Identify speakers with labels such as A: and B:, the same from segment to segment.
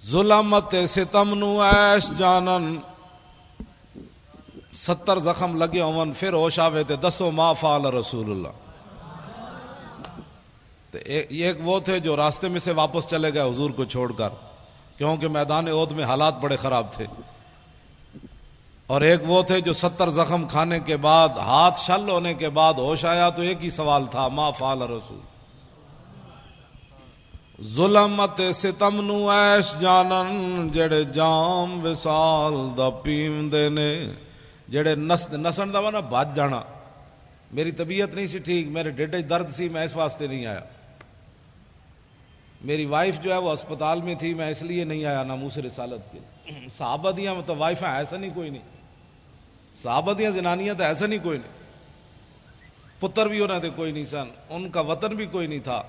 A: ظلمت ستم نو ایش جانن 70 زخم لگے ہون پھر ہوش آوے تے دسو ما فعل رسول اللہ. ایک وہ تھے جو راستے میں سے واپس چلے گئے حضور کو چھوڑ کر کیونکہ میدان احد میں حالات بڑے خراب تھے, اور ایک وہ تھے جو 70 زخم کھانے کے بعد ہاتھ شل ہونے کے بعد ہوش آیا تو ایک ہی سوال تھا ما فعل رسول. ظلمت ستم نو ایش جانن جڑے جام وصال دا پیوندے نے, جڑے نسن دا وا نا بھج جانا. میری طبیعت نہیں سی ٹھیک, میرے ڈیڈے درد سی, میں اس واسطے نہیں آیا. میری وائف جو ہے وہ اسپتال میں تھی, میں اس لیے نہیں آیا ناموس رسالت کے. صحابہ دیاں مطلب وائف ہیں ایسا نہیں کوئی نہیں, صحابہ دیاں زنانیاں تو ایسا نہیں کوئی نہیں, پتر بھی انہیں تھے کوئی نہیں سن, ان کا وطن بھی کوئی نہیں تھا,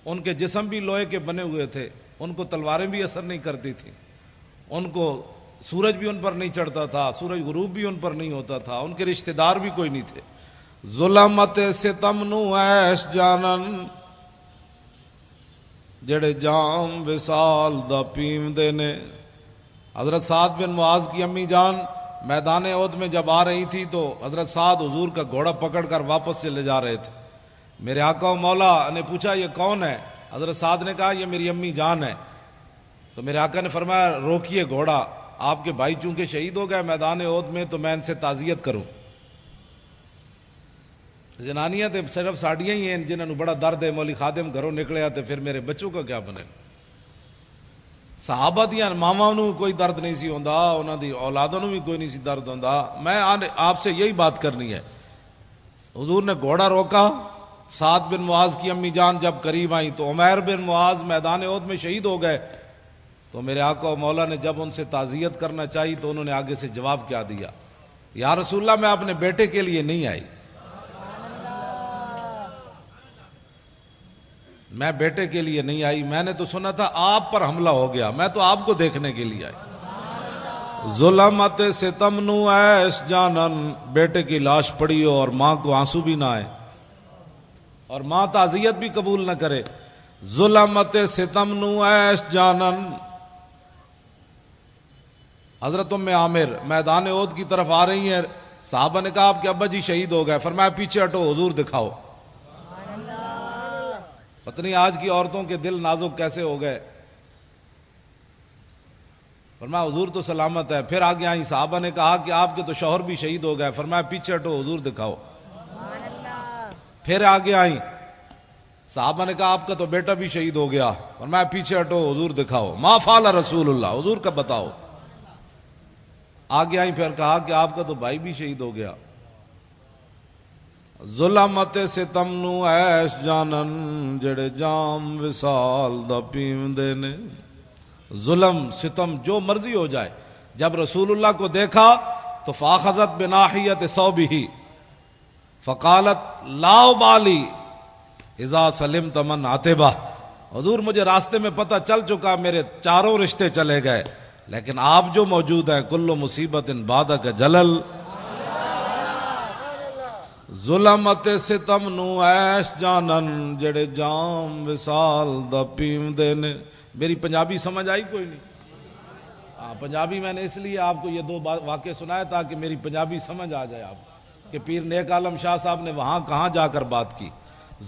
A: ان کے جسم بھی لوہے کے بنے ہوئے تھے, ان کو تلواریں بھی اثر نہیں کرتی تھیں, ان کو سورج بھی ان پر نہیں چڑھتا تھا, سورج غروب بھی ان پر نہیں ہوتا تھا, ان کے رشتہ دار بھی کوئی نہیں تھے. ظلمت ستم نو ایش جانن جڑے جام وصال دا پیوندے نے. حضرت سعد بن معاذ کی امی جان میدان احد میں جب آ رہی تھی تو حضرت سعد حضور کا گھوڑا پکڑ کر واپس چلے جا رہے تھے. میرے آقا و مولا نے پوچھا یہ کون ہے؟ حضرت سعد نے کہا یہ میری امی جان ہے. تو میرے آقا نے فرمایا روکیے گھوڑا, آپ کے بھائی چونکہ شہید ہو گئے میدان احد میں تو میں ان سے تعزیت کروں. زنانیاں تے صرف ساڈیاں ہی ہیں جنہوں بڑا درد ہے, مولی خادم گھروں نکلیا تے پھر میرے بچوں کا کیا بنے. صحابہ دیاں ماواں نوں کوئی درد نہیں سی ہوندا, انہاں دی اولاداں نوں بھی کوئی نہیں سی درد ہوندا. میں آپ سے یہی بات کرنی ہے. حضور نے گھوڑا روکا, سعد بن معاذ کی امی جان جب قریب آئیں تو عمیر بن معاذ میدان احد میں شہید ہو گئے. تو میرے آقا و مولا نے جب ان سے تعزیت کرنا چاہی تو انہوں نے آگے سے جواب کیا دیا, یا رسول اللہ میں اپنے بیٹے کے لیے نہیں آئی, میں بیٹے کے لیے نہیں آئی, میں نے تو سنا تھا آپ پر حملہ ہو گیا, میں تو آپ کو دیکھنے کے لیے آئی. ظلمت ستم نو ایش جانن بیٹے کی لاش پڑی ہو اور ماں کو آنسو بھی نہ آئے اور ماں تعزیت بھی قبول نہ کرے. ظلمت ستم نو ایش جانن. حضرت ام عامر میدان احد کی طرف آ رہی ہیں, صحابہ نے کہا آپ کے ابا جی شہید ہو گئے, فرمایا پیچھے ہٹو حضور دکھاؤ. پتہ نہیں آج کی عورتوں کے دل نازک کیسے ہو گئے. فرمایا حضور تو سلامت ہے. پھر آگے آئیں, صحابہ نے کہا کہ آپ کے تو شوہر بھی شہید ہو گئے, فرمایا پیچھے ہٹو حضور دکھاؤ. پھر آگے آئیں, صحابہ نے کہا آپ کا تو بیٹا بھی شہید ہو گیا, فرمایا پیچھے ہٹو حضور دکھاؤ. ما فعل رسول اللہ, حضور کا بتاؤ. آگے آئیں, پھر کہا کہ آپ کا تو بھائی بھی شہید ہو گیا. ظلمت ستم نو ایش جانن جڑے جام وصال دا پیوندے نے. ظلم ستم جو مرضی ہو جائے, جب رسول اللہ کو دیکھا تو فاخذت بناحیت ثوبہ فقالت لا ابالی اذا سلمت من عتبہ. حضور مجھے راستے میں پتہ چل چکا, میرے چاروں رشتے چلے گئے, لیکن آپ جو موجود ہیں کل مصیبت بعدک جلل. ظلمت ستم نو ایش جانن جڑے جام وصال دا پیوندے نے. میری پنجابی سمجھ آئی کوئی نہیں؟ ہاں پنجابی میں نے اس لیے آپ کو یہ 2 واقعے سنایا تاکہ میری پنجابی سمجھ آ جائے آپ کہ پیر نیک عالم شاہ صاحب نے وہاں کہاں جا کر بات کی.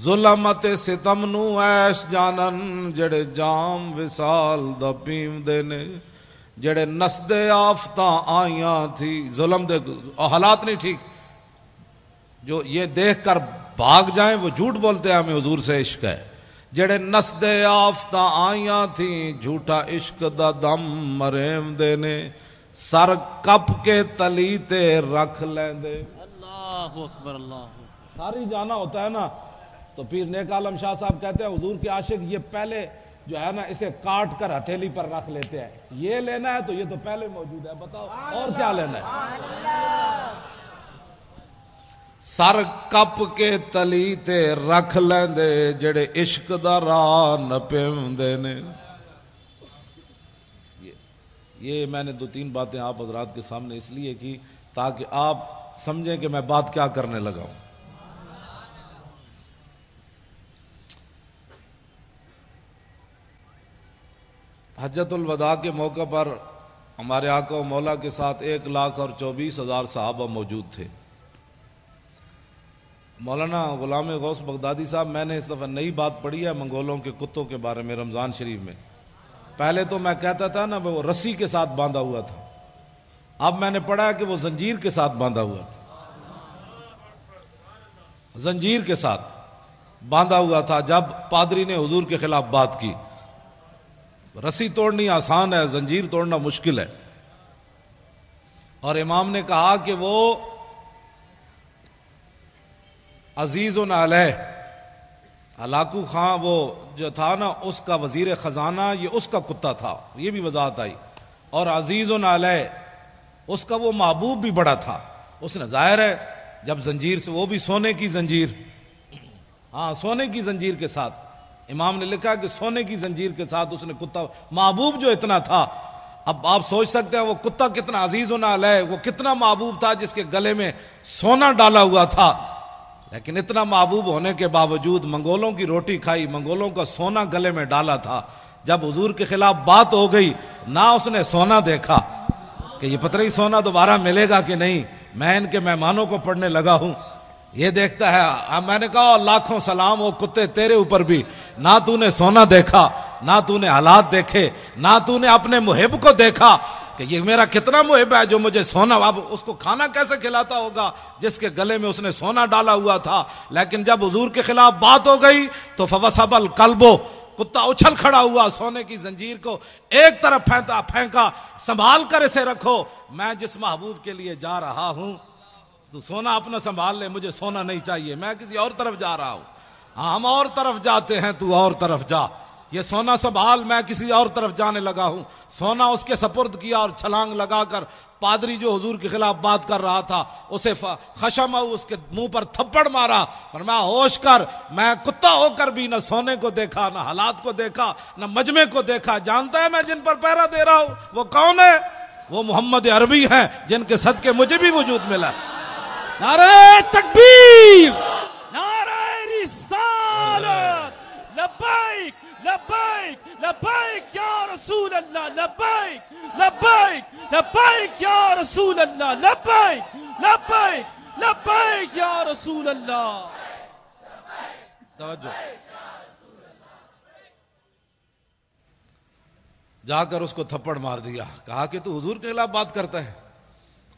A: ظلمت ستم نو ایش جانن جڑے جام وصال دا پیوندے نے. جڑے نسدے آفتاں آئیاں تھی, ظلم دے حالات نہیں ٹھیک, جو یہ دیکھ کر بھاگ جائیں وہ جھوٹ بولتے ہیں ہمیں حضور سے عشق ہے. جڑے نسدے آفتاں آئیاں تھیں جھوٹا عشق دا دم مریم دے نے, سر کپ کے تلی تے رکھ لیندے.
B: اللہ اکبر. اللہ
A: ساری جانا ہوتا ہے نا, تو پھر نیک عالم شاہ صاحب کہتے ہیں حضور کے عاشق یہ پہلے جو ہے نا اسے کاٹ کر ہتھیلی پر رکھ لیتے ہیں. یہ لینا ہے تو یہ تو پہلے موجود ہے, بتاؤ اور کیا لینا ہے. سر کپ کے تلی تے رکھ لیندے جڑے عشق دا راہ نہ پیوندے نے. یہ میں نے 2-3 باتیں آپ حضرات کے سامنے اس لیے کی تاکہ آپ سمجھیں کہ میں بات کیا کرنے لگا ہوں. حجۃ الوداع کے موقع پر ہمارے آقا و مولا کے ساتھ 1,24,000 صحابہ موجود تھے۔ مولانا غلام غوث بغدادی صاحب، میں نے اس دفعہ نئی بات پڑھی ہے منگولوں کے کتوں کے بارے میں رمضان شریف میں۔ پہلے تو میں کہتا تھا نا وہ رسی کے ساتھ باندھا ہوا تھا، اب میں نے پڑھا ہے کہ وہ زنجیر کے ساتھ باندھا ہوا تھا، زنجیر کے ساتھ باندھا ہوا تھا جب پادری نے حضور کے خلاف بات کی۔ رسی توڑنی آسان ہے، زنجیر توڑنا مشکل ہے۔ اور امام نے کہا کہ وہ عزیز علیہ، ہلاکو خان وہ جو تھا نا اس کا وزیر خزانہ، یہ اس کا کتا تھا، یہ بھی وضاحت آئی۔ اور عزیز علیہ اس کا وہ محبوب بھی بڑا تھا، اس نے ظاہر ہے جب زنجیر سے، وہ بھی سونے کی زنجیر، ہاں سونے کی زنجیر کے ساتھ، امام نے لکھا کہ سونے کی زنجیر کے ساتھ اس نے کتا، محبوب جو اتنا تھا۔ اب آپ سوچ سکتے ہیں وہ کتا کتنا عزیز علیہ، وہ کتنا محبوب تھا جس کے گلے میں سونا ڈالا ہوا تھا، لیکن اتنا محبوب ہونے کے باوجود منگولوں کی روٹی کھائی، منگولوں کا سونا گلے میں ڈالا تھا۔ جب حضور کے خلاف بات ہو گئی، نہ اس نے سونا دیکھا کہ یہ پتہ نہیں سونا دوبارہ ملے گا کہ نہیں، میں ان کے مہمانوں کو پڑھنے لگا ہوں، یہ دیکھتا ہے۔ میں نے کہا لاکھوں سلام ہو کتے تیرے اوپر بھی، نہ تو نے سونا دیکھا، نہ تو نے حالات دیکھے، نہ تو نے اپنے محب کو دیکھا کہ یہ میرا کتنا محب ہے جو مجھے سونا، اب اس کو کھانا کیسے کھلاتا ہوگا جس کے گلے میں اس نے سونا ڈالا ہوا تھا۔ لیکن جب حضور کے خلاف بات ہو گئی تو فوسب القلب، کتا اچھل کھڑا ہوا، سونے کی زنجیر کو ایک طرف پھینکا، سنبھال کر اسے رکھو، میں جس محبوب کے لیے جا رہا ہوں تو سونا اپنا سنبھال لے، مجھے سونا نہیں چاہیے، میں کسی اور طرف جا رہا ہوں۔ ہاں ہم اور طرف جاتے ہیں، تو اور طرف جا، یہ سونا سنبھال، میں کسی اور طرف جانے لگا ہوں۔ سونا اس کے سپرد کیا اور چھلانگ لگا کر پادری جو حضور کے خلاف بات کر رہا تھا اسے خشم، اس کے منہ پر تھپڑ مارا، فرمایا ہوش کر، میں کتا ہو کر بھی نہ سونے کو دیکھا، نہ حالات کو دیکھا، نہ مجمع کو دیکھا، جانتا ہے میں جن پر پہرا دے رہا ہوں وہ کون ہے؟ وہ محمد عربی ہیں جن کے صدقے مجھے بھی وجود ملا۔
B: نعرہ تکبیر، نعرہ رسالت، لبیک لبیک لبیک یا رسول اللہ، لبیک لبیک لبیک یا رسول اللہ، لبیک لبیک لبیک یا رسول اللہ۔
A: توجہ، جا کر اس کو تھپڑ مار دیا، کہا کہ تو حضور کے خلاف بات کرتا ہے،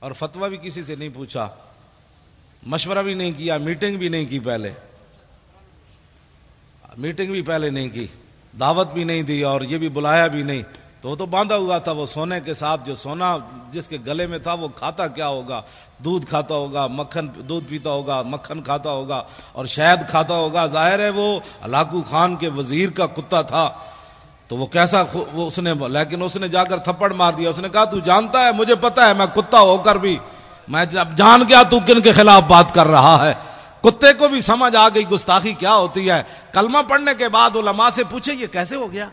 A: اور فتویٰ بھی کسی سے نہیں پوچھا، مشورہ بھی نہیں کیا، میٹنگ بھی نہیں کی، پہلے میٹنگ بھی پہلے نہیں کی، دعوت بھی نہیں دی، اور یہ بھی بلایا بھی نہیں، تو وہ تو باندھا ہوا تھا، وہ سونے کے ساتھ، جو سونا جس کے گلے میں تھا وہ کھاتا کیا ہوگا؟ دودھ کھاتا ہوگا، مکھن، دودھ پیتا ہوگا، مکھن کھاتا ہوگا اور شہد کھاتا ہوگا، ظاہر ہے وہ ہلاکو خان کے وزیر کا کتا تھا، تو وہ کیسا وہ اس نے، لیکن اس نے جا کر تھپڑ مار دیا، اس نے کہا تو جانتا ہے، مجھے پتا ہے، میں کتا ہو کر بھی میں جان گیا تو کن کے خلاف بات کر رہا ہے۔ کتے کو بھی سمجھ آ گئی گستاخی کیا ہوتی ہے۔ کلمہ پڑھنے کے بعد علماء سے پوچھے یہ کیسے ہو گیا،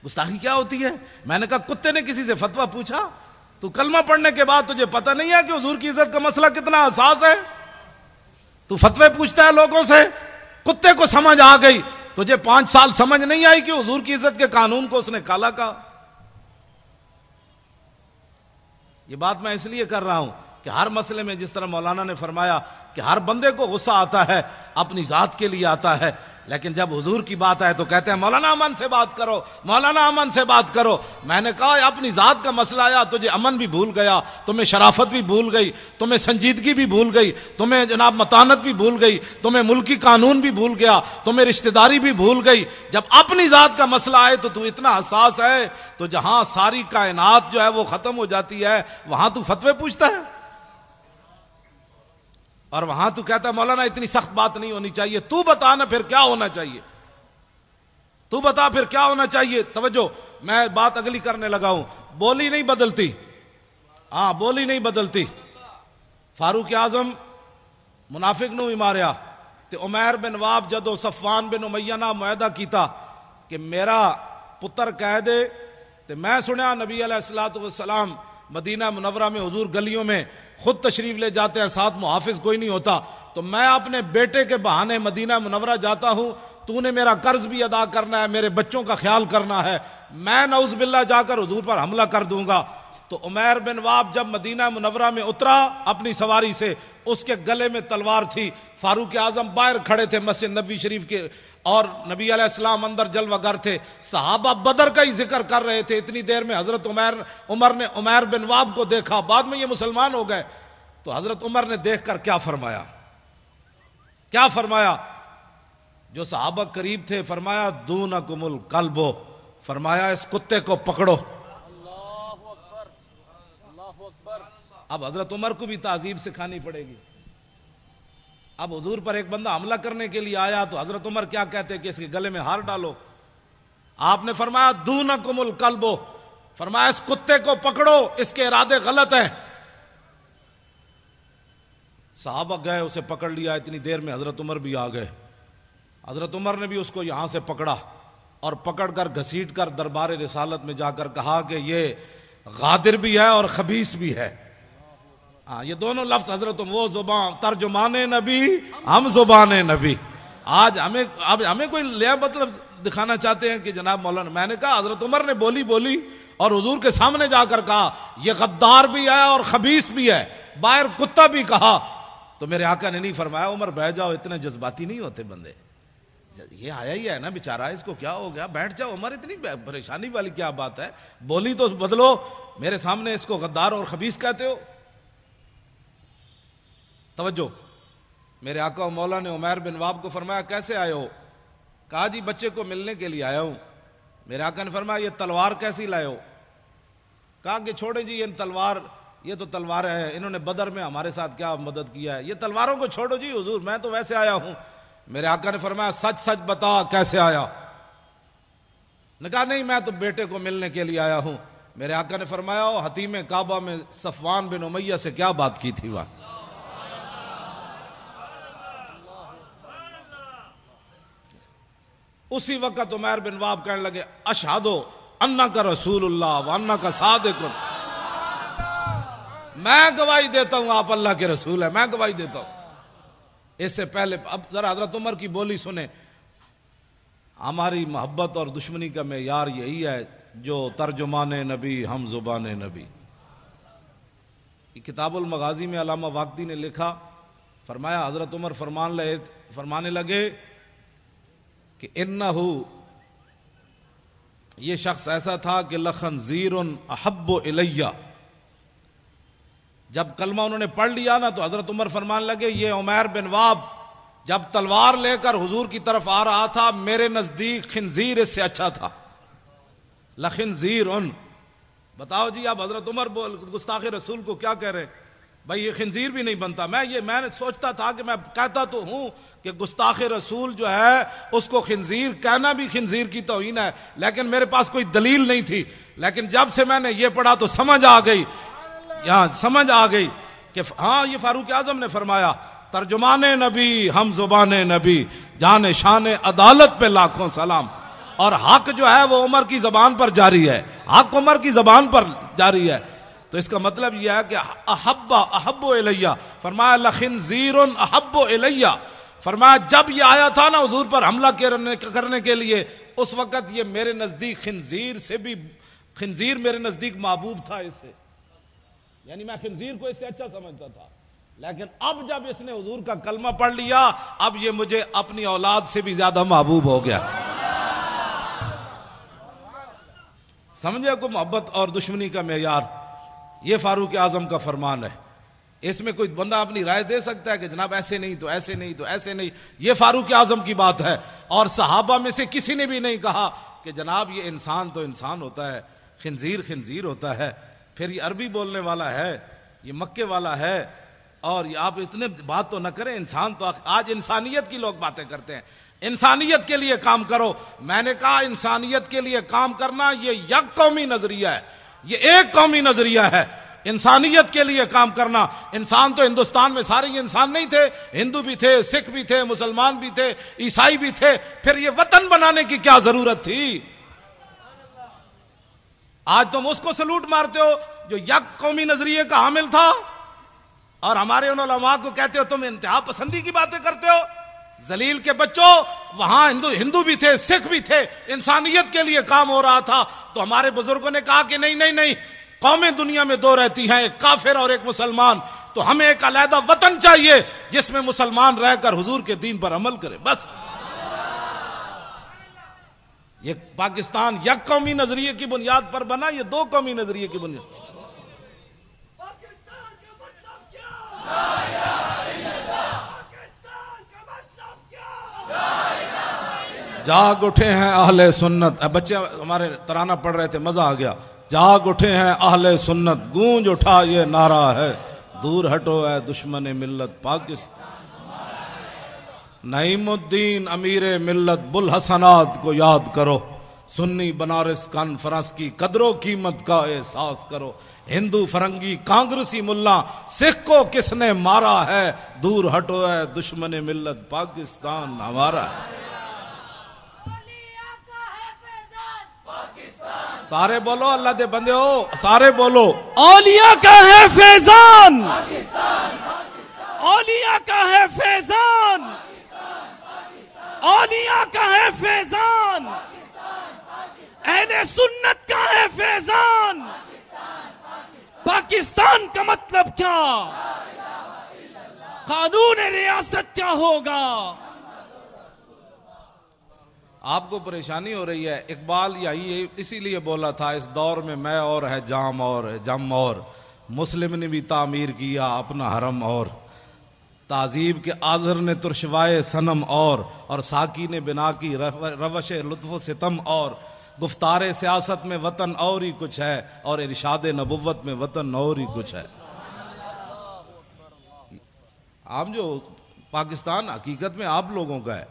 A: گستاخی کیا ہوتی ہے؟ میں نے کہا کتے نے کسی سے فتویٰ پوچھا؟ تو کلمہ پڑھنے کے بعد تجھے پتہ نہیں ہے کہ حضور کی عزت کا مسئلہ کتنا حساس ہے؟ تو فتوے پوچھتا ہے لوگوں سے؟ کتے کو سمجھ آ گئی، تجھے 5 سال سمجھ نہیں آئی کہ حضور کی عزت کے قانون کو اس نے کالا کہا؟ یہ بات میں اس لیے کر رہا ہوں کہ ہر مسئلے میں جس طرح مولانا نے فرمایا کہ ہر بندے کو غصہ آتا ہے، اپنی ذات کے لیے آتا ہے، لیکن جب حضور کی بات آئے تو کہتے ہیں مولانا امن سے بات کرو، مولانا امن سے بات کرو۔ میں نے کہا اپنی ذات کا مسئلہ آیا، تجھے امن بھی بھول گیا، تمہیں شرافت بھی بھول گئی، تمہیں سنجیدگی بھی بھول گئی، تمہیں جناب متانت بھی بھول گئی، تمہیں ملکی قانون بھی بھول گیا، تمہیں رشتہ داری بھی بھول گئی۔ جب اپنی ذات کا مسئلہ آئے تو اتنا حساس ہے، تو جہاں ساری کائنات جو ہے وہ ختم ہو جاتی ہے وہاں تو فتوے پوچھتا ہے، اور وہاں تو کہتا ہے مولانا اتنی سخت بات نہیں ہونی چاہیے، تو بتا نا پھر کیا ہونا چاہیے، تو بتا پھر کیا ہونا چاہیے۔ توجہ، میں بات اگلی کرنے لگا ہوں، بولی نہیں بدلتی، ہاں بولی نہیں بدلتی۔ فاروق اعظم منافق نو ہی ماریا تے عمیر بن واب جدو صفوان بن امیہ نہ معاہدہ کیتا کہ میرا پتر کہہ دے، تے میں سنیا نبی علیہ الصلوۃ والسلام مدینہ منورہ میں حضور گلیوں میں خود تشریف لے جاتے ہیں، ساتھ محافظ کوئی نہیں ہوتا، تو میں اپنے بیٹے کے بہانے مدینہ منورہ جاتا ہوں تو نے میرا قرض بھی ادا کرنا ہے، میرے بچوں کا خیال کرنا ہے، میں نعوذ باللہ جا کر حضور پر حملہ کر دوں گا۔ تو عمیر بن واب جب مدینہ منورہ میں اترا اپنی سواری سے، اس کے گلے میں تلوار تھی، فاروق اعظم باہر کھڑے تھے مسجد نبوی شریف کے، اور نبی علیہ السلام اندر جلوہ گر تھے، صحابہ بدر کا ہی ذکر کر رہے تھے، اتنی دیر میں حضرت عمر نے عمیر بن واب کو دیکھا، بعد میں یہ مسلمان ہو گئے۔ تو حضرت عمر نے دیکھ کر کیا فرمایا؟ کیا فرمایا؟ جو صحابہ قریب تھے، فرمایا دونکم الکلب، فرمایا اس کتے کو پکڑو۔ اب حضرت عمر کو بھی تعذیب سکھانی پڑے گی۔ اب حضور پر ایک بندہ حملہ کرنے کے لیے آیا تو حضرت عمر کیا کہتے کہ اس کے گلے میں ہار ڈالو؟ آپ نے فرمایا دونکم الکلب، فرمایا اس کتے کو پکڑو، اس کے ارادے غلط ہیں۔ صحابہ گئے، اسے پکڑ لیا، اتنی دیر میں حضرت عمر بھی آ گئے۔ حضرت عمر نے بھی اس کو یہاں سے پکڑا اور پکڑ کر گھسیٹ کر دربار رسالت میں جا کر کہا کہ یہ غادر بھی ہے اور خبیث بھی ہے۔ ہاں، یہ دونوں لفظ حضرت وہ زبان ترجمان نبی، ہم زبان نبی۔ آج ہمیں کوئی لیا مطلب دکھانا چاہتے ہیں کہ جناب مولانا، میں نے کہا حضرت عمر نے بولی اور حضور کے سامنے جا کر کہا یہ غدار بھی ہے اور خبیث بھی ہے، باہر کتا بھی کہا۔ تو میرے آقا نے نہیں فرمایا عمر بیٹھ جاؤ، اتنے جذباتی نہیں ہوتے بندے، یہ آیا ہی ہے نا بیچارہ، اس کو کیا ہو گیا، بیٹھ جاؤ عمر، اتنی پریشانی والی کیا بات ہے، بولی تو بدلو، میرے سامنے اس کو غدار اور خبیث کہتے ہو۔ توجہ، میرے آقا و مولا نے عمیر بن واب کو فرمایا کیسے آئے ہو؟ کہا جی بچے کو ملنے کے لیے آیا ہوں۔ میرے آقا نے فرمایا یہ تلوار کیسی لائے ہو؟ کہا کہ چھوڑے جی یہ تو تلوار ہے، انہوں نے بدر میں ہمارے ساتھ کیا مدد کیا ہے، یہ تلواروں کو چھوڑو جی حضور، میں تو ویسے آیا ہوں۔ میرے آقا نے فرمایا سچ سچ بتا کیسے آیا؟ نے کہا نہیں میں تو بیٹے کو ملنے کے لیے آیا ہوں۔ میرے آقا نے فرمایا حتیم کعبہ میں صفوان بن امیہ سے کیا بات کی تھی وہاں؟ اسی وقت عمیر بن واب کہنے لگے اشہد انک رسول اللہ وانک صادق، میں گواہی دیتا ہوں آپ اللہ کے رسول ہیں، میں گواہی دیتا ہوں۔ اس سے پہلے اب ذرا حضرت عمر کی بولی سنیں۔ ہماری محبت اور دشمنی کا معیار یہی ہے جو ترجمان نبی ہم زبان نبی۔ کتاب المغازی میں علامہ واقدی نے لکھا، فرمایا حضرت عمر فرمانے لگے کہ انہو، یہ شخص ایسا تھا کہ لخنزیر احب الیہ، جب کلمہ انہوں نے پڑھ لیا نا تو حضرت عمر فرمان لگے یہ عمیر بن واب جب تلوار لے کر حضور کی طرف آ رہا تھا میرے نزدیک خنزیر اس سے اچھا تھا۔ لخنزیر، بتاؤ جی اب حضرت عمر گستاخ رسول کو کیا کہہ رہے؟ بھائی یہ خنزیر بھی نہیں بنتا۔ میں نے سوچتا تھا کہ میں کہتا تو ہوں کہ گستاخ رسول جو ہے اس کو خنزیر کہنا بھی خنزیر کی توہین ہے، لیکن میرے پاس کوئی دلیل نہیں تھی، لیکن جب سے میں نے یہ پڑھا تو سمجھ آ گئی کہ ہاں یہ فاروق اعظم نے فرمایا ترجمان نبی ہم زبان نبی، جان شان عدالت پہ لاکھوں سلام، اور حق جو ہے وہ عمر کی زبان پر جاری ہے، حق عمر کی زبان پر جاری ہے۔ تو اس کا مطلب یہ ہے کہ احب الیہ، فرمایا لخنزیر احب الیہ، فرمایا جب یہ آیا تھا نا حضور پر حملہ کرنے کے لیے اس وقت یہ میرے نزدیک خنزیر میرے نزدیک محبوب تھا اس سے، یعنی میں خنزیر کو اس سے اچھا سمجھتا تھا، لیکن اب جب اس نے حضور کا کلمہ پڑھ لیا اب یہ مجھے اپنی اولاد سے بھی زیادہ محبوب ہو گیا۔ سمجھے کو محبت اور دشمنی کا معیار، یہ فاروق اعظم کا فرمان ہے۔ اس میں کوئی بندہ اپنی رائے دے سکتا ہے کہ جناب ایسے نہیں تو ایسے نہیں تو ایسے نہیں، یہ فاروق اعظم کی بات ہے، اور صحابہ میں سے کسی نے بھی نہیں کہا کہ جناب یہ انسان تو انسان ہوتا ہے، خنزیر خنزیر ہوتا ہے، پھر یہ عربی بولنے والا ہے، یہ مکے والا ہے، اور یہ آپ اتنے بات تو نہ کریں، انسان تو آج انسانیت کی لوگ باتیں کرتے ہیں، انسانیت کے لیے کام کرو۔ میں نے کہا انسانیت کے لیے کام کرنا یہ یک قومی نظریہ ہے، یہ ایک قومی نظریہ ہے، انسانیت کے لیے کام کرنا۔ انسان تو ہندوستان میں سارے انسان نہیں تھے، ہندو بھی تھے، سکھ بھی تھے، مسلمان بھی تھے، عیسائی بھی تھے، پھر یہ وطن بنانے کی کیا ضرورت تھی؟ آج تم اس کو سلوٹ مارتے ہو جو یک قومی نظریے کا حامل تھا، اور ہمارے ان علماء کو کہتے ہو تم انتہا پسندی کی باتیں کرتے ہو۔ ذلیل کے بچوں، وہاں ہندو بھی تھے، سکھ بھی تھے، انسانیت کے لیے کام ہو رہا تھا، تو ہمارے بزرگوں نے کہا کہ نہیں نہیں نہیں، قومیں دنیا میں دو رہتی ہیں، ایک کافر اور ایک مسلمان، تو ہمیں ایک علیحدہ وطن چاہیے جس میں مسلمان رہ کر حضور کے دین پر عمل کرے. بس یہ پاکستان یک قومی نظریے کی بنیاد پر بنا، یہ دو قومی نظریے کی بنیاد.
B: پاکستان کا مطلب کیا؟ پاکستان کا مطلب کیا؟
A: جاگ اٹھے ہیں اہل سنت. بچے ہمارے ترانہ پڑھ رہے تھے، مزہ آ گیا. جاگ اٹھے ہیں اہل سنت، گونج اٹھا یہ نعرہ ہے، دور ہٹو اے دشمن ملت پاکستان. نعیم الدین امیر ملت بوالحسنات کو یاد کرو، سنی بنارس کانفرنس کی قدر و قیمت کا احساس کرو. ہندو فرنگی کانگریسی ملا سکھ کو کس نے مارا ہے، دور ہٹو اے دشمن ملت پاکستان ہمارا ہے. سارے بولو اللہ دے بندے ہو، سارے بولو
B: اولیاء کا ہے فیضان، اولیاء کا ہے فیضان، اولیاء کا ہے فیضان، اہل سنت کا ہے فیضان. پاکستان کا مطلب کیا؟ قانون ریاست کیا ہوگا؟
A: آپ کو پریشانی ہو رہی ہے. اقبال یہی اسی لیے بولا تھا، اس دور میں میں اور ہے جام اور ہے جم اور، مسلم نے بھی تعمیر کیا اپنا حرم اور، تعذیب کے آذر نے ترشوائے صنم اور ساکی نے بنا کی روش لطف و ستم اور، گفتار سیاست میں وطن اور ہی کچھ ہے، اور ارشاد نبوت میں وطن اور ہی کچھ ہے. آپ جو پاکستان حقیقت میں آپ لوگوں کا ہے.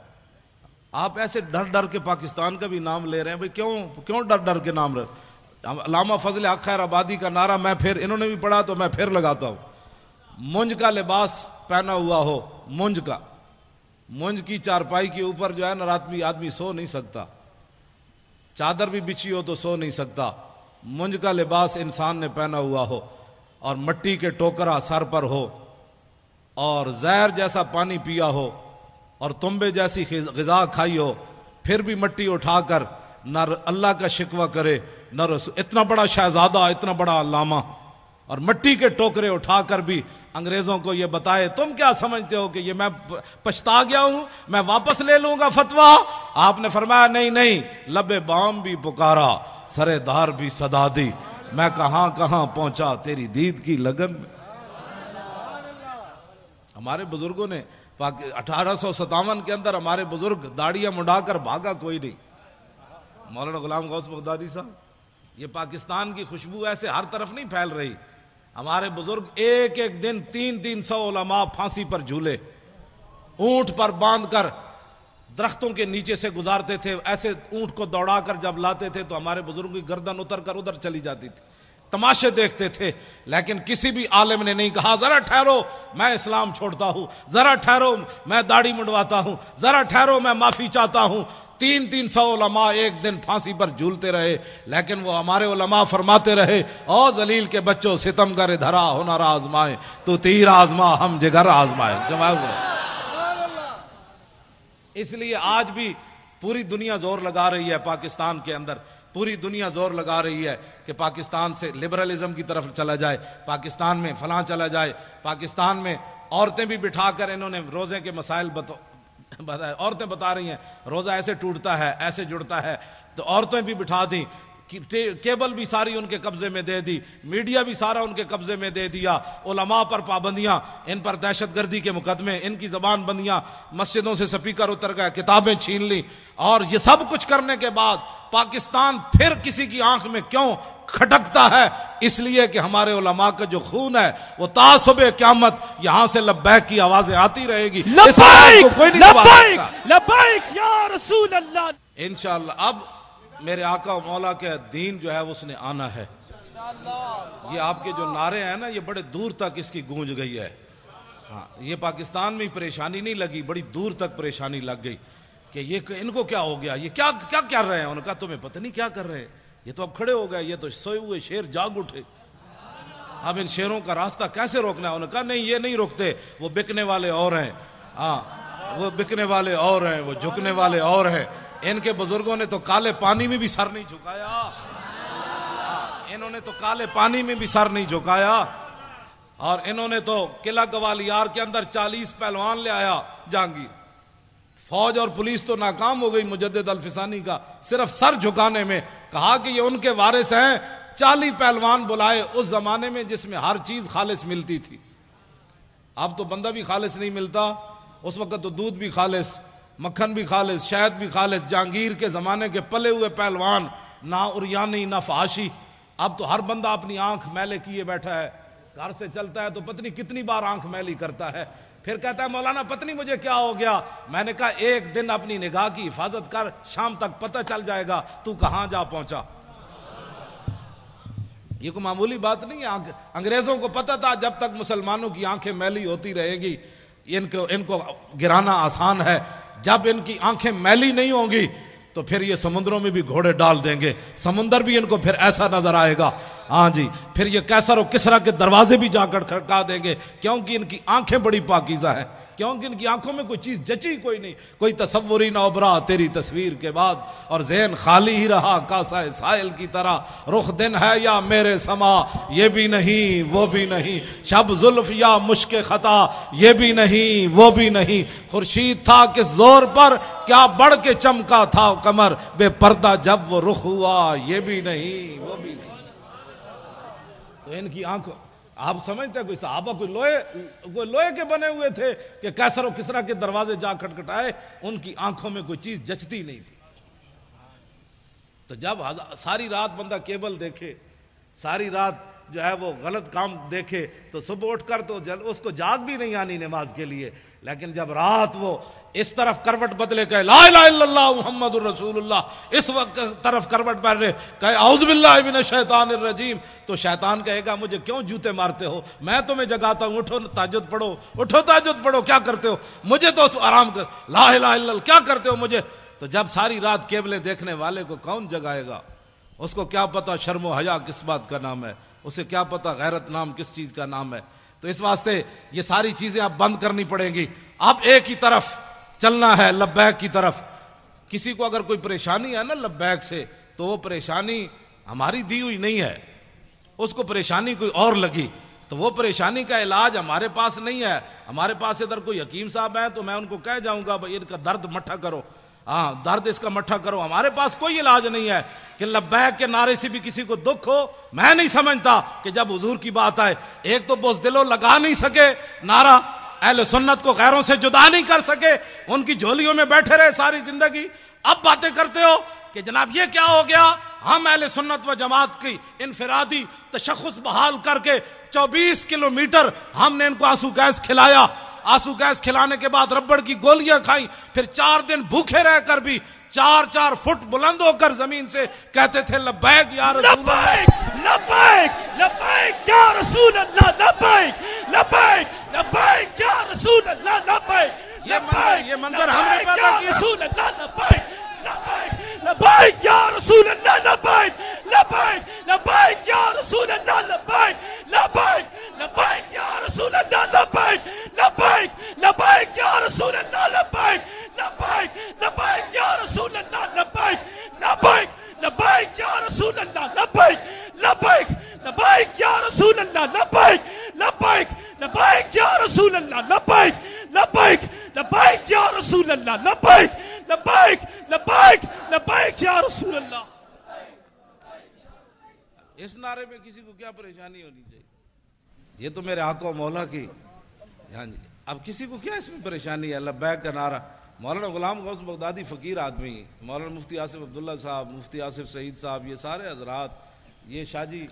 A: آپ ایسے ڈر ڈر کے پاکستان کا بھی نام لے رہے ہیں. بھئی کیوں ڈر ڈر کے نام رہے؟ علامہ فضل حق خیر آبادی کا نعرہ میں پھر انہوں نے بھی پڑھا تو میں پھر لگاتا ہوں. منج کا لباس پہنا ہوا ہو، منج کی چارپائی کے اوپر جو ہے نا رات میں آدمی سو نہیں سکتا، چادر بھی بچھی ہو تو سو نہیں سکتا. منج کا لباس انسان نے پہنا ہوا ہو، اور مٹی کے ٹوکرا سر پر ہو، اور زہر جیسا پانی پیا ہو، اور تنبے جیسی غذا کھائی ہو، پھر بھی مٹی اٹھا کر نہ اللہ کا شکوہ کرے نہ رسول. اتنا بڑا شہزادہ، اتنا بڑا علامہ، اور مٹی کے ٹوکرے اٹھا کر بھی انگریزوں کو یہ بتائے تم کیا سمجھتے ہو کہ یہ میں پچھتا گیا ہوں، میں واپس لے لوں گا فتویٰ. آپ نے فرمایا نہیں نہیں، لب بام بھی پکارا، سرے دار بھی صدا دی، میں کہاں کہاں پہنچا تیری دید کی لگن میں. ہمارے بزرگوں نے 1857 کے اندر ہمارے بزرگ داڑیاں منڈا کر بھاگا کوئی نہیں. مولانا غلام غوث بغدادی صاحب، یہ پاکستان کی خوشبو ایسے ہر طرف نہیں پھیل رہی. ہمارے بزرگ ایک ایک دن 300 علماء پھانسی پر جھولے، اونٹ پر باندھ کر درختوں کے نیچے سے گزارتے تھے. ایسے اونٹ کو دوڑا کر جب لاتے تھے تو ہمارے بزرگوں کی گردن اتر کر ادھر چلی جاتی تھی. تماشے دیکھتے تھے، لیکن کسی بھی عالم نے نہیں کہا ذرا ٹھہرو میں اسلام چھوڑتا ہوں، ذرا ٹھہرو میں داڑھی منڈواتا ہوں، ذرا ٹھہرو میں معافی چاہتا ہوں. 300 علماء ایک دن پھانسی پر جھولتے رہے، لیکن وہ ہمارے علماء فرماتے رہے او ذلیل کے بچوں ستم گر دھرا ہنر آزمائے، تو تیر آزما ہم جگر آزمائے. اس لیے آج بھی پوری دنیا زور لگا رہی ہے پاکستان کے اندر، پوری دنیا زور لگا رہی ہے کہ پاکستان سے لبرلزم کی طرف چلا جائے، پاکستان میں فلاں چلا جائے. پاکستان میں عورتیں بھی بٹھا کر انہوں نے روزے کے مسائل عورتیں بتا رہی ہیں روزہ ایسے ٹوٹتا ہے ایسے جڑتا ہے، تو عورتیں بھی بٹھا دیں. کیبل بھی ساری ان کے قبضے میں دے دی، میڈیا بھی سارا ان کے قبضے میں دے دیا. علماء پر پابندیاں، ان پر دہشت گردی کے مقدمے، ان کی زبان بندیاں، مسجدوں سے سپیکر اتر گئے، کتابیں چھین لی. اور یہ سب کچھ کرنے کے بعد پاکستان پھر کسی کی آنکھ میں کیوں کھٹکتا ہے؟ اس لیے کہ ہمارے علماء کا جو خون ہے وہ تا صبح قیامت یہاں سے لبیک کی آوازیں آتی رہے گی.
B: لبیک لبیک لبیک یا رسول اللہ.
A: انشاءاللہ اب میرے آقا و مولا کے دین جو ہے اس نے آنا ہے. یہ آپ کے جو نعرے ہیں نا یہ بڑے دور تک اس کی گونج گئی ہے. ہاں یہ پاکستان میں پریشانی نہیں لگی، بڑی دور تک پریشانی لگ گئی کہ یہ ان کو کیا ہو گیا، یہ کیا کر رہے ہیں. انہوں نے کہا تمہیں پتہ نہیں کیا کر رہے ہیں، یہ تو اب کھڑے ہو گئے، یہ تو سوئے ہوئے شیر جاگ اٹھے، اب ان شیروں کا راستہ کیسے روکنا ہے. انہوں نے کہا نہیں یہ نہیں روکتے، وہ بکنے والے اور ہیں. ہاں وہ بکنے والے اور ہیں، وہ جھکنے والے اور ہیں. ان کے بزرگوں نے تو کالے پانی میں بھی سر نہیں جھکایا، انہوں نے تو کالے پانی میں بھی سر نہیں جھکایا. اور انہوں نے تو قلعہ گوالیار کے اندر 40 پہلوان لے آیا جہانگیر. فوج اور پولیس تو ناکام ہو گئی مجدد الفسانی کا صرف سر جھکانے میں. کہا کہ یہ ان کے وارث ہیں. 40 پہلوان بلائے اس زمانے میں جس میں ہر چیز خالص ملتی تھی. اب تو بندہ بھی خالص نہیں ملتا. اس وقت تو دودھ بھی خالص، مکھن بھی خالص، شہد بھی خالص. جہانگیر کے زمانے کے پلے ہوئے پہلوان، نہ اریانی نہ فحاشی. اب تو ہر بندہ اپنی آنکھ میلے کیے بیٹھا ہے. گھر سے چلتا ہے تو پتہ نہیں کتنی بار آنکھ میلی کرتا ہے. پھر کہتا ہے مولانا پتہ نہیں مجھے کیا ہو گیا. میں نے کہا ایک دن اپنی نگاہ کی حفاظت کر، شام تک پتہ چل جائے گا تو کہاں جا پہنچا. یہ کوئی معمولی بات نہیں ہے. انگریزوں کو پتہ تھا جب تک مسلمانوں کی آنکھیں میلی ہوتی رہے گی ان کو گرانا آسان ہے. جب ان کی آنکھیں میلی نہیں ہوں گی تو پھر یہ سمندروں میں بھی گھوڑے ڈال دیں گے. سمندر بھی ان کو پھر ایسا نظر آئے گا. ہاں جی، پھر یہ کیسر و کسرا کے دروازے بھی جا کر کھڑکا دیں گے، کیونکہ ان کی آنکھیں بڑی پاکیزہ ہیں. کیونکہ ان کی آنکھوں میں کوئی چیز جچی کوئی نہیں، کوئی تصور ہی نہ ابھرا تیری تصویر کے بعد. اور ذہن خالی ہی رہا کاسہ سائل کی طرح. رخ دن ہے یا میرے سما یہ بھی نہیں وہ بھی نہیں. شب زلف یا مشک خطا یہ بھی نہیں وہ بھی نہیں. خورشید تھا کس زور پر کیا بڑھ کے چمکا تھا قمر. بے پردہ جب وہ رخ ہوا یہ بھی نہیں وہ بھی نہیں. تو ان کی آنکھوں آپ سمجھتے ہیں کوئی صحابہ کوئی لوہے کے بنے ہوئے تھے کہ کیسر و کسرا کے دروازے جا کھٹکھٹائے. ان کی آنکھوں میں کوئی چیز جچتی نہیں تھی. تو جب ساری رات بندہ کیبل دیکھے، ساری رات جو ہے وہ غلط کام دیکھے تو صبح اٹھ کر تو اس کو جاگ بھی نہیں آنی نماز کے لیے. لیکن جب رات وہ اس طرف کروٹ بدلے کہے لا الہ الا اللہ محمد الرسول اللہ، اس وقت طرف کروٹ بدلے کہے اعوذ باللہ من الشیطان الرجیم، تو شیطان کہے گا مجھے کیوں جوتے مارتے ہو، میں تمہیں جگاتا ہوں، اٹھو تہجد پڑھو، اٹھو تہجد پڑھو، کیا کرتے ہو مجھے تو آرام کر، لا الہ الا اللہ کیا کرتے ہو مجھے. تو جب ساری رات کیبلیں دیکھنے والے کو کون جگائے گا؟ اس کو کیا پتا شرم و حیا کس بات کا نام ہے، اسے کیا پتا غیرت نام کس چیز کا نام ہے. تو اس واسطے یہ ساری چیزیں اب بند کرنی پڑیں گی. اب ایک ہی طرف چلنا ہے، لبیک کی طرف. کسی کو اگر کوئی پریشانی ہے نا لبیک سے، تو وہ پریشانی ہماری دی ہوئی نہیں ہے، اس کو پریشانی کوئی اور لگی. تو وہ پریشانی کا علاج ہمارے پاس نہیں ہے. ہمارے پاس ادھر کوئی حکیم صاحب ہیں تو میں ان کو کہہ جاؤں گا بھائی ان کا درد مٹھا کرو، ہاں درد اس کا مٹھا کرو. ہمارے پاس کوئی علاج نہیں ہے کہ لبیک کے نعرے سے بھی کسی کو دکھ ہو. میں نہیں سمجھتا کہ جب حضور کی بات آئے، ایک تو بزدلو لگا نہیں سکے نعرہ، اہل سنت کو غیروں سے جدا نہیں کر سکے، ان کی جھولیوں میں بیٹھے رہے ساری زندگی. اب باتیں کرتے ہو کہ جناب یہ کیا ہو گیا. ہم اہل سنت و جماعت کی انفرادی تشخص بحال کر کے 24 کلومیٹر ہم نے ان کو آنسو گیس کھلایا. آنسو گیس کھلانے کے بعد ربڑ کی گولیاں کھائیں، پھر 4 دن بھوکے رہ کر بھی 4 فٹ بلند ہو کر زمین سے کہتے تھے لبیک یا رسول اللہ،
B: لبیک لبیک یا رسول اللہ، لبیک لبیک لبیک یا رسول اللہ، لبیک
A: یہ منظر ہم نے پیدا کیا.
B: رسول اللہ، لبیک لبیک لبیک یا رسول اللہ، لبیک لبیک لبیک یا رسول اللہ، لبیک لبیک لبیک یا رسول اللہ، لبیک لبیک لبیک یا رسول اللہ، لبیک لبیک لبیک یا رسول اللہ، لبیک لبیک لبیک یا رسول اللہ، لبیک لبیک لبیک یا رسول اللہ، لبیک لبیک لبیک یا رسول اللہ، لبیک لبیک لبیک یا رسول اللہ، لبیک لبیک لبیک لبیک یا رسول اللہ.
A: اس نعرے میں کسی کو کیا پریشانی ہونی چاہیے؟ یہ تو میرے آقا و مولا کی. ہاں جی، اب کسی کو کیا اس میں پریشانی ہے؟ لبیک کا نعرہ. مولانا غلام غوث بغدادی فقیر آدمی، مولانا مفتی آصف عبداللہ صاحب، مفتی آصف سعید صاحب، یہ سارے حضرات، یہ شاہ جی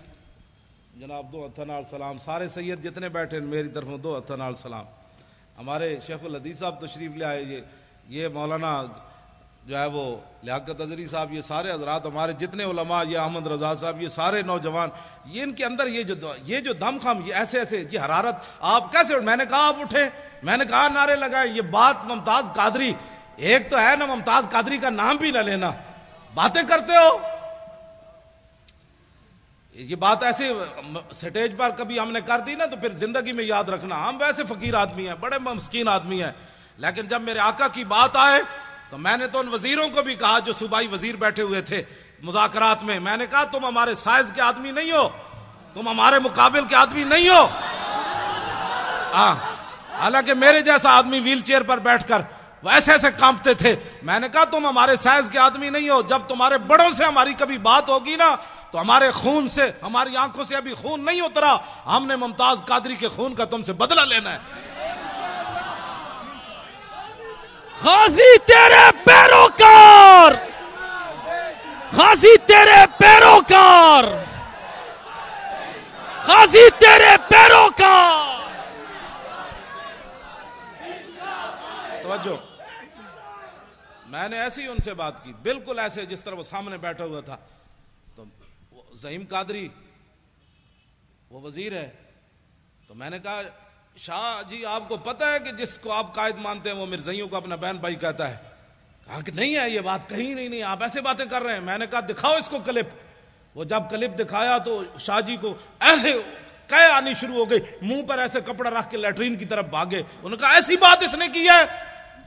A: جناب 2 ہتھاں نال سلام، سارے سید جتنے بیٹھے ہیں میری طرفوں 2 ہتھاں نال سلام. ہمارے شیخ الحدیث صاحب تشریف لے آئے، یہ مولانا جو ہے وہ لیاقت اظہری صاحب، یہ سارے حضرات ہمارے جتنے علماء، یہ احمد رضا صاحب، یہ سارے نوجوان، یہ ان کے اندر یہ جو دم خم، یہ ایسے یہ حرارت، آپ کیسے؟ میں نے کہا آپ اٹھیں، میں نے کہا نعرے لگائیں. یہ بات ممتاز قادری، ایک تو ہے نا ممتاز قادری کا نام بھی نہ لینا، باتیں کرتے ہو. یہ بات ایسے سٹیج پر کبھی ہم نے کر دی نا تو پھر زندگی میں یاد رکھنا. ہم ویسے فقیر آدمی ہیں، بڑے مسکین آدمی ہیں، لیکن جب میرے آقا کی بات آئے تو میں نے تو ان وزیروں کو بھی کہا جو صوبائی وزیر بیٹھے ہوئے تھے مذاکرات میں، میں نے کہا تم ہمارے سائز کے آدمی نہیں ہو، تم ہمارے مقابل کے آدمی نہیں ہو. حالانکہ میرے جیسا آدمی ویل چیئر پر بیٹھ کر وہ ایسے ایسے کانپتے تھے. میں نے کہا تم ہمارے سائز کے آدمی نہیں ہو، جب تمہارے بڑوں سے ہماری کبھی بات ہوگی نا تو ہمارے خون سے، ہماری آنکھوں سے ابھی خون نہیں اترا، ہم نے ممتاز قادری کے خون کا تم سے بدلہ لینا ہے.
B: غازی تیرے پیروکار، غازی تیرے پیروکار، غازی تیرے پیروکار.
A: توجہ، میں نے ایسی ان سے بات کی، بالکل ایسے جس طرح وہ سامنے بیٹھا ہوا تھا. تو زعیم قادری وہ وزیر ہے، تو میں نے کہا شاہ جی آپ کو پتہ ہے کہ جس کو آپ قائد مانتے ہیں وہ مرزائیوں کو اپنا بہن بھائی کہتا ہے؟ کہا کہ نہیں ہے، یہ بات کہیں نہیں، آپ ایسے باتیں کر رہے ہیں. میں نے کہا دکھاؤ اس کو کلپ. وہ جب کلپ دکھایا تو شاہ جی کو ایسے کہے آنی شروع ہو گئی، منہ پر ایسے کپڑا رکھ کے لیٹرین کی طرف بھاگے. انہوں نے کہا ایسی بات اس نے کی ہے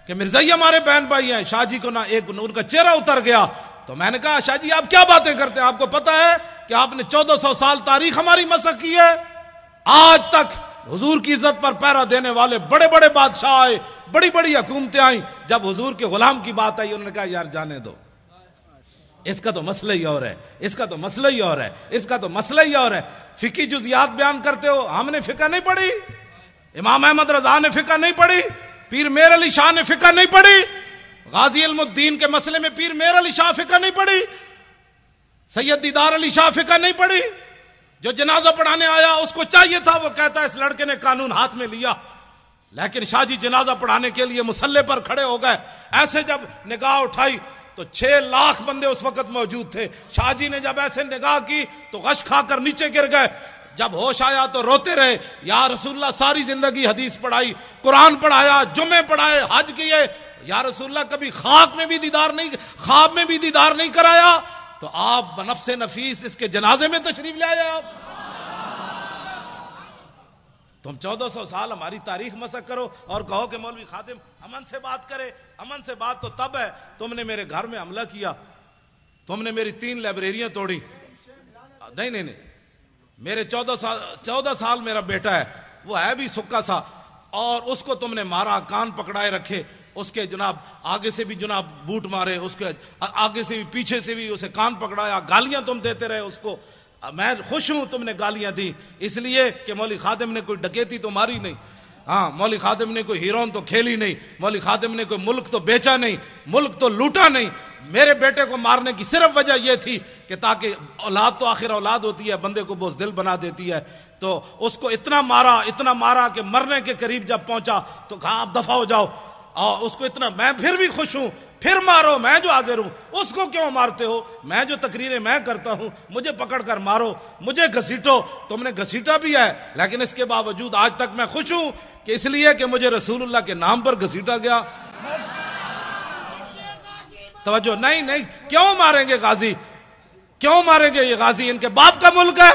A: کہ مرزائی ہمارے بہن بھائی ہیں. شاہ جی کو نہ ایک ان کا چہرہ اتر گیا. تو میں نے کہا شاہ جی آپ کیا باتیں کرتے ہیں؟ آپ کو پتہ ہے کہ آپ نے 1400 سال تاریخ ہماری مسخ کی ہے. آج تک حضور کی عزت پر پہرا دینے والے بڑے بڑے بادشاہ آئے، بڑی بڑی حکومتیں آئیں، جب حضور کے غلام کی بات آئی انہوں نے کہا یار جانے دو، اس کا تو مسئلہ ہی اور ہے، اس کا تو مسئلہ ہی اور ہے، اس کا تو مسئلہ ہی اور ہے. فقہی جزیات بیان کرتے ہو، ہم نے فقہ نہیں پڑھی، امام احمد رضا نے فقہ نہیں پڑھی، پیر میر علی شاہ نے فقہ نہیں پڑھی، غازی علم الدین کے مسئلے میں پیر میر علی شاہ فقہ نہیں پڑھی، سید دیدار علی شاہ فقہ نہیں پڑھی. جو جنازہ پڑھانے آیا اس کو چاہیے تھا، وہ کہتا ہے اس لڑکے نے قانون ہاتھ میں لیا، لیکن شاہ جی جنازہ پڑھانے کے لیے مصلے پر کھڑے ہو گئے. ایسے جب نگاہ اٹھائی تو 6 لاکھ بندے اس وقت موجود تھے. شاہ جی نے جب ایسے نگاہ کی تو غش کھا کر نیچے گر گئے. جب ہوش آیا تو روتے رہے، یا رسول اللہ ساری زندگی حدیث پڑھائی، قرآن پڑھایا، جمعے پڑھائے، حج کیے، یا رسول اللہ کبھی خاک میں بھی دیدار نہیں، خواب میں بھی دیدار نہیں کرایا، تو آپ بنفس نفیس اس کے جنازے میں تشریف لے آئے. آپ تم 1400 سال ہماری تاریخ مسخ کرو اور کہو کہ مولوی خادم امن سے بات کرے. امن سے بات تو تب ہے تم نے میرے گھر میں حملہ کیا، تم نے میری 3 لائبریریاں توڑی. نہیں، میرے 14 سال میرا بیٹا ہے، وہ ہے بھی سکا سا، اور اس کو تم نے مارا، کان پکڑائے رکھے، اس کے جناب آگے سے بھی جناب بوٹ مارے، اس کے آگے سے بھی پیچھے سے بھی اسے کان پکڑایا، گالیاں تم دیتے رہے اس کو. میں خوش ہوں تم نے گالیاں دی، اس لیے کہ مولوی خادم نے کوئی ڈکیتی تو ماری نہیں، ہاں مولوی خادم نے کوئی ہیرون تو کھیلی نہیں، مولوی خادم نے کوئی ملک تو بیچا نہیں، ملک تو لوٹا نہیں. میرے بیٹے کو مارنے کی صرف وجہ یہ تھی کہ تاکہ اولاد تو آخر اولاد ہوتی ہے، بندے کو بزدل بنا دیتی ہے. تو اس کو اتنا مارا کہ مرنے کے قریب جب پہنچا تو کہا آپ دفع ہو جاؤ. اور اس کو اتنا، میں پھر بھی خوش ہوں، پھر مارو، میں جو حاضر ہوں. اس کو کیوں مارتے ہو؟ میں جو تقریریں میں کرتا ہوں، مجھے پکڑ کر مارو، مجھے گھسیٹو. تم نے گھسیٹا بھی ہے، لیکن اس کے باوجود آج تک میں خوش ہوں کہ اس لیے کہ مجھے رسول اللہ کے نام پر گھسیٹا گیا. توجہ، نہیں، کیوں ماریں گے غازی؟ کیوں ماریں گے یہ غازی؟ ان کے باپ کا ملک ہے.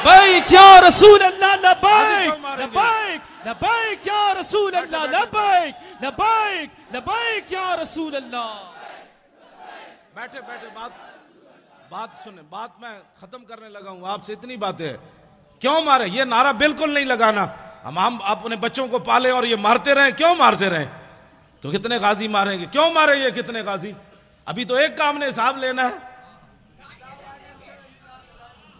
B: لبیک یا رسول اللہ، لبیک لبیک لبیک یا رسول اللہ، لبیک لبیک لبیک یا رسول اللہ.
A: بیٹھے بات سنیں، بات میں ختم کرنے لگا ہوں. آپ سے اتنی باتیں ہیں. کیوں مارے؟ یہ نعرہ بالکل نہیں لگانا. ہم اپنے بچوں کو پالے اور یہ مارتے رہیں. کیوں مارتے رہیں؟ تو کتنے غازی ماریں گے؟ کیوں مارے یہ کتنے غازی؟ ابھی تو ایک کام نے حساب لینا ہے.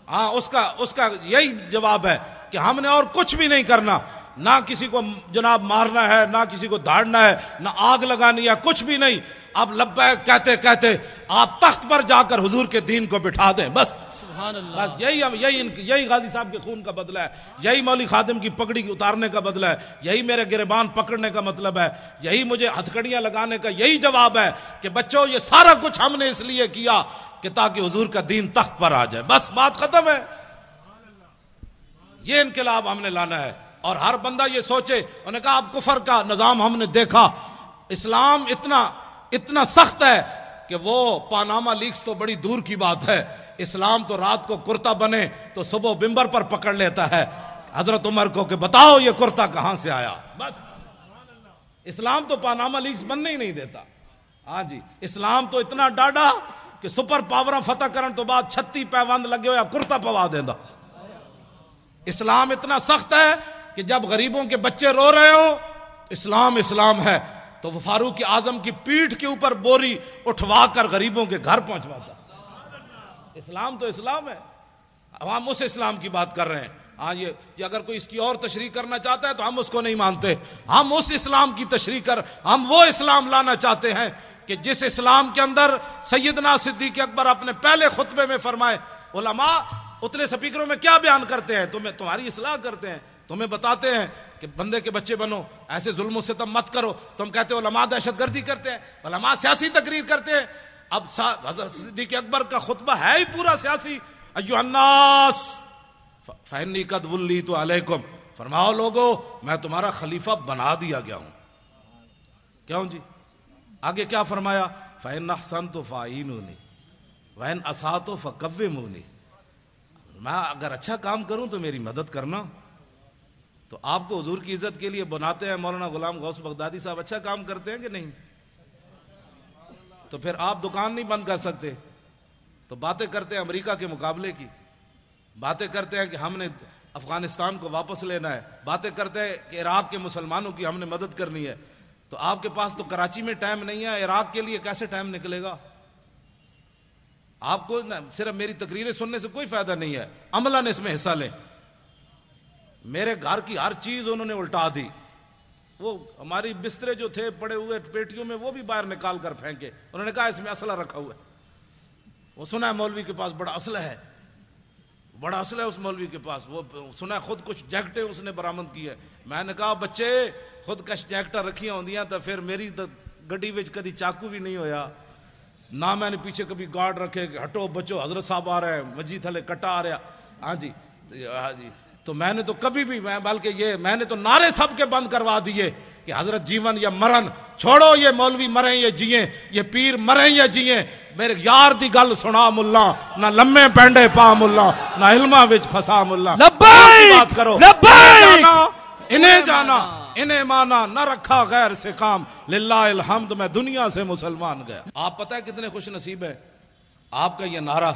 A: ہاں اس کا یہی جواب ہے کہ ہم نے اور کچھ بھی نہیں کرنا، نہ کسی کو جناب مارنا ہے، نہ کسی کو دھاڑنا ہے، نہ آگ لگانی ہے، کچھ بھی نہیں. اب لبیک کہتے کہتے آپ تخت پر جا کر حضور کے دین کو بٹھا دیں. بس
B: سبحان اللہ.
A: بس یہی غازی صاحب کے خون کا بدلہ ہے، یہی مولوی خادم کی پگڑی اتارنے کا بدلہ ہے، یہی میرے گریبان پکڑنے کا مطلب ہے، یہی مجھے ہتھکڑیاں لگانے کا یہی جواب ہے کہ بچوں یہ سارا کچھ ہم نے اس لیے کیا کہ تاکہ حضور کا دین تخت پر آ جائے. بس بات ختم ہے. یہ انقلاب ہم نے لانا ہے. اور ہر بندہ یہ سوچے. انہوں نے کہا اب کفر کا نظام ہم نے دیکھا، اسلام اتنا سخت ہے کہ وہ پاناما لیکس تو بڑی دور کی بات ہے. اسلام تو رات کو کرتا بنے تو صبح ممبر پر پکڑ لیتا ہے. حضرت عمر کو کہ بتاؤ یہ کرتا کہاں سے آیا. بس اسلام تو پاناما لیکس بننے ہی نہیں دیتا. ہاں جی اسلام تو اتنا ڈاڈا کہ سپر پاوراں فتح کرن تو بعد 36 پیوند لگے ہویا کرتا پوا دیندا. اسلام اتنا سخت ہے کہ جب غریبوں کے بچے رو رہے ہو اسلام اسلام ہے تو وہ فاروق اعظم کی پیٹھ کے اوپر بوری اٹھوا کر غریبوں کے گھر پہنچواتا. اسلام تو اسلام ہے. ہم اس اسلام کی بات کر رہے ہیں. ہاں یہ اگر کوئی اس کی اور تشریح کرنا چاہتا ہے تو ہم اس کو نہیں مانتے. ہم اس اسلام کی تشریح ہم وہ اسلام لانا چاہتے ہیں کہ جس اسلام کے اندر سیدنا صدیق اکبر اپنے پہلے خطبے میں فرمائے علماء اتنے سپیکروں میں کیا بیان کرتے ہیں, تمہاری اصلاح کرتے ہیں, تمہیں بتاتے ہیں کہ بندے کے بچے بنو, ایسے ظلم و ستم مت کرو. تم کہتے ہو علماء دہشت گردی کرتے ہیں, علماء سیاسی تقریر کرتے ہیں. اب حضرت صدیق اکبر کا خطبہ ہے ہی پورا سیاسی. ایھا الناس فإنی قد ولیت علیکم, فرماؤ لوگو میں تمہارا خلیفہ بنا دیا گیا ہوں. کیوں جی؟ آگے کیا فرمایا؟ فإن أحسنت فأعینونی وإن أسأت فقومونی. میں اگر اچھا کام کروں تو میری مدد کرنا. تو آپ کو حضور کی عزت کے لیے بناتے ہیں مولانا غلام غوث بغدادی صاحب, اچھا کام کرتے ہیں کہ نہیں؟ تو پھر آپ دکان نہیں بند کر سکتے. تو باتیں کرتے ہیں امریکہ کے مقابلے کی, باتیں کرتے ہیں کہ ہم نے افغانستان کو واپس لینا ہے, باتیں کرتے ہیں کہ عراق کے مسلمانوں کی ہم نے مدد کرنی ہے. تو آپ کے پاس تو کراچی میں ٹائم نہیں ہے, عراق کے لیے کیسے ٹائم نکلے گا؟ آپ کو صرف میری تقریریں سننے سے کوئی فائدہ نہیں ہے, عملاً اس میں حصہ لیں. میرے گھر کی ہر چیز انہوں نے الٹا دی. وہ ہماری بسترے جو تھے پڑے ہوئے پیٹیوں میں وہ بھی باہر نکال کر پھینکے. انہوں نے کہا اس میں اسلحہ رکھا ہوا ہے. وہ سنا ہے مولوی کے پاس بڑا اسلحہ ہے, بڑا اسلحہ ہے اس مولوی کے پاس. وہ سنا ہے خود کچھ جیکٹیں اس نے برآمد کی ہے. میں نے کہا بچے خود کش جیکٹاں رکھیاں ہوندیاں تو پھر میری گڈی وچ کدی چاقو بھی نہیں ہویا, نہ میں نے پیچھے کبھی گارڈ رکھے کہ ہٹو بچو حضرت صاحب آ رہے ہیں, مجھے تھلے کٹا آ رہا. ہاں جی ہاں جی. تو میں نے تو کبھی بھی بلکہ میں نے تو نعرے سب کے بند کروا دیے کہ حضرت جیون یا مرن, چھوڑو یہ مولوی مریں یا جیئیں, یہ پیر مریں یا جیئیں, میرے یار دی گل سنا ملا, نہ لمے پینڈے پا ملا, نہ علماں وچ پھسا ملا.
B: لبیک
A: بات کرو, انہیں جانا انہیں مانا, نہ رکھا غیر سے کام, للہ الحمد میں دنیا سے مسلمان گیا. آپ پتہ ہے کتنے خوش نصیب ہے آپ کا یہ نعرہ.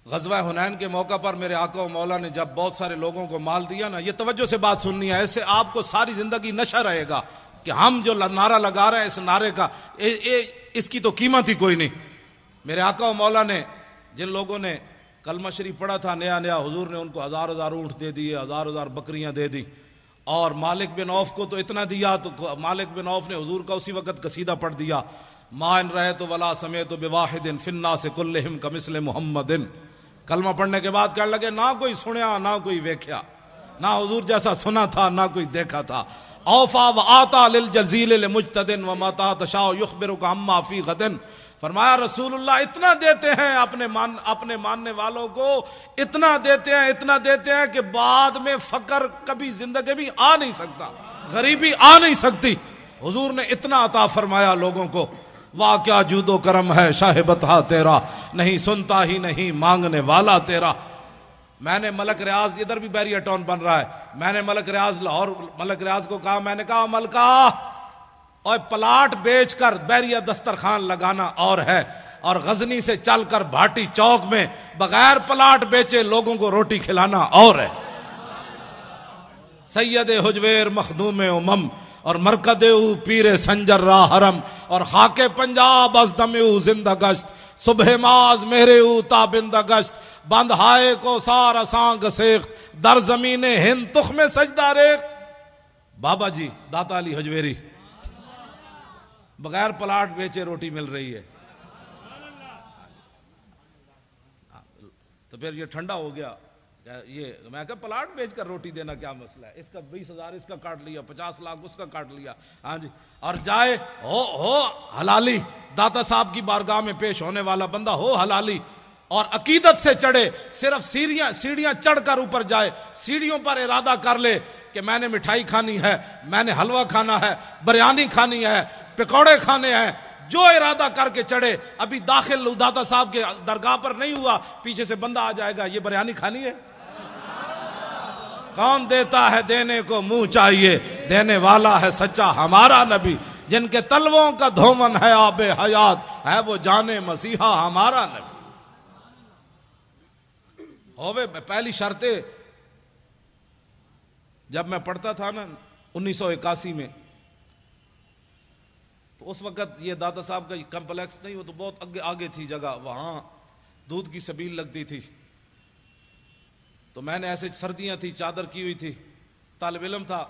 A: غزوہ حنین کے موقع پر میرے آقا و مولا نے جب بہت سارے لوگوں کو مال دیا نا, یہ توجہ سے بات سننی ہے, اس سے آپ کو ساری زندگی نشہ رہے گا کہ ہم جو نعرہ لگا رہے ہیں اس نعرے کا اس کی تو قیمت ہی کوئی نہیں. میرے آقا و مولا نے جن لوگوں نے کلمہ شریف پڑھا تھا نیا نیا, حضور نے ان کو 1000 اونٹ دے دیے, 1000 بکریاں دے دی. اور مالک بن عوف کو تو اتنا دیا, تو مالک بن عوف نے حضور کا اسی وقت قصیدہ پڑھ دیا, ما ان رہے تو ولا سمیت بواحد فی الناس کلہم کمثل محمد. کلمہ پڑھنے کے بعد کہنے لگے نہ کوئی سنیا نہ کوئی ویکھیا, نہ حضور جیسا سنا تھا نہ کوئی دیکھا تھا. اوفا و آتا للجزیل لمجتدن وما تشاء یخبرک عما فی غد. فرمایا رسول اللہ اتنا دیتے ہیں اپنے ماننے والوں کو, اتنا دیتے ہیں کہ بعد میں فقر کبھی زندگی بھی آ نہیں سکتا, غریبی آ نہیں سکتی. حضور نے اتنا عطا فرمایا لوگوں کو. واہ کیا جود و کرم ہے شاہ بطحہ تیرا, نہیں سنتا ہی نہیں مانگنے والا تیرا. میں نے ملک ریاض, ادھر بھی بیریا ٹاؤن بن رہا ہے, میں نے ملک ریاض لاہور ملک ریاض کو کہا, میں نے کہا ملکہ اور پلاٹ بیچ کر بیریا دسترخوان لگانا اور ہے, اور غزنی سے چل کر بھاٹی چوک میں بغیر پلاٹ بیچے لوگوں کو روٹی کھلانا اور ہے. سید حجویر مخدوم امم اور مرکد او پیر سنجر راہ حرم, اور خاک پنجاب از دم او زندہ گشت, صبح ماز میرے او تابندہ گشت, بند ہائے کو سار اساں گسیخت, در زمین ہند تخم سجدہ ریخت. بابا جی داتا علی حجویری بغیر پلاٹ بیچے روٹی مل رہی ہے. تو پھر یہ ٹھنڈا ہو گیا, یہ میں کہا پلاٹ بیچ کر روٹی دینا کیا مسئلہ ہے, اس کا 20,000 اس کا کاٹ لیا, 50 لاکھ اس کا کاٹ لیا. ہاں جی, اور جائے ہو حلالی, داتا صاحب کی بارگاہ میں پیش ہونے والا بندہ ہو حلالی, اور عقیدت سے چڑھے, صرف سیڑھیاں چڑھ کر اوپر جائے, سیڑھیوں پر ارادہ کر لے کہ میں نے مٹھائی کھانی ہے, میں نے حلوہ کھانا ہے, بریانی کھانی ہے, پکوڑے کھانے ہیں, جو ارادہ کر کے چڑھے. ابھی داخل داتا صاحب کے درگاہ پر نہیں ہوا, پیچھے سے بندہ آ جائے گا, یہ بریانی کھانی ہے, کون دیتا ہے دینے کو منہ چاہیے، دینے والا ہے سچا ہمارا نبی، جن کے تلووں کا دھومن ہے آب حیات، ہے وہ جانے مسیحا ہمارا نبی۔ ہوئے پہلی شرط جب میں پڑھتا تھا نا 1981 میں، تو اس وقت یہ داتا صاحب کا کمپلیکس نہیں، وہ تو بہت آگے تھی جگہ، وہاں دودھ کی سبیل لگتی تھی، تو میں نے ایسے سردیاں تھی، چادر کی ہوئی تھی، طالب علم تھا،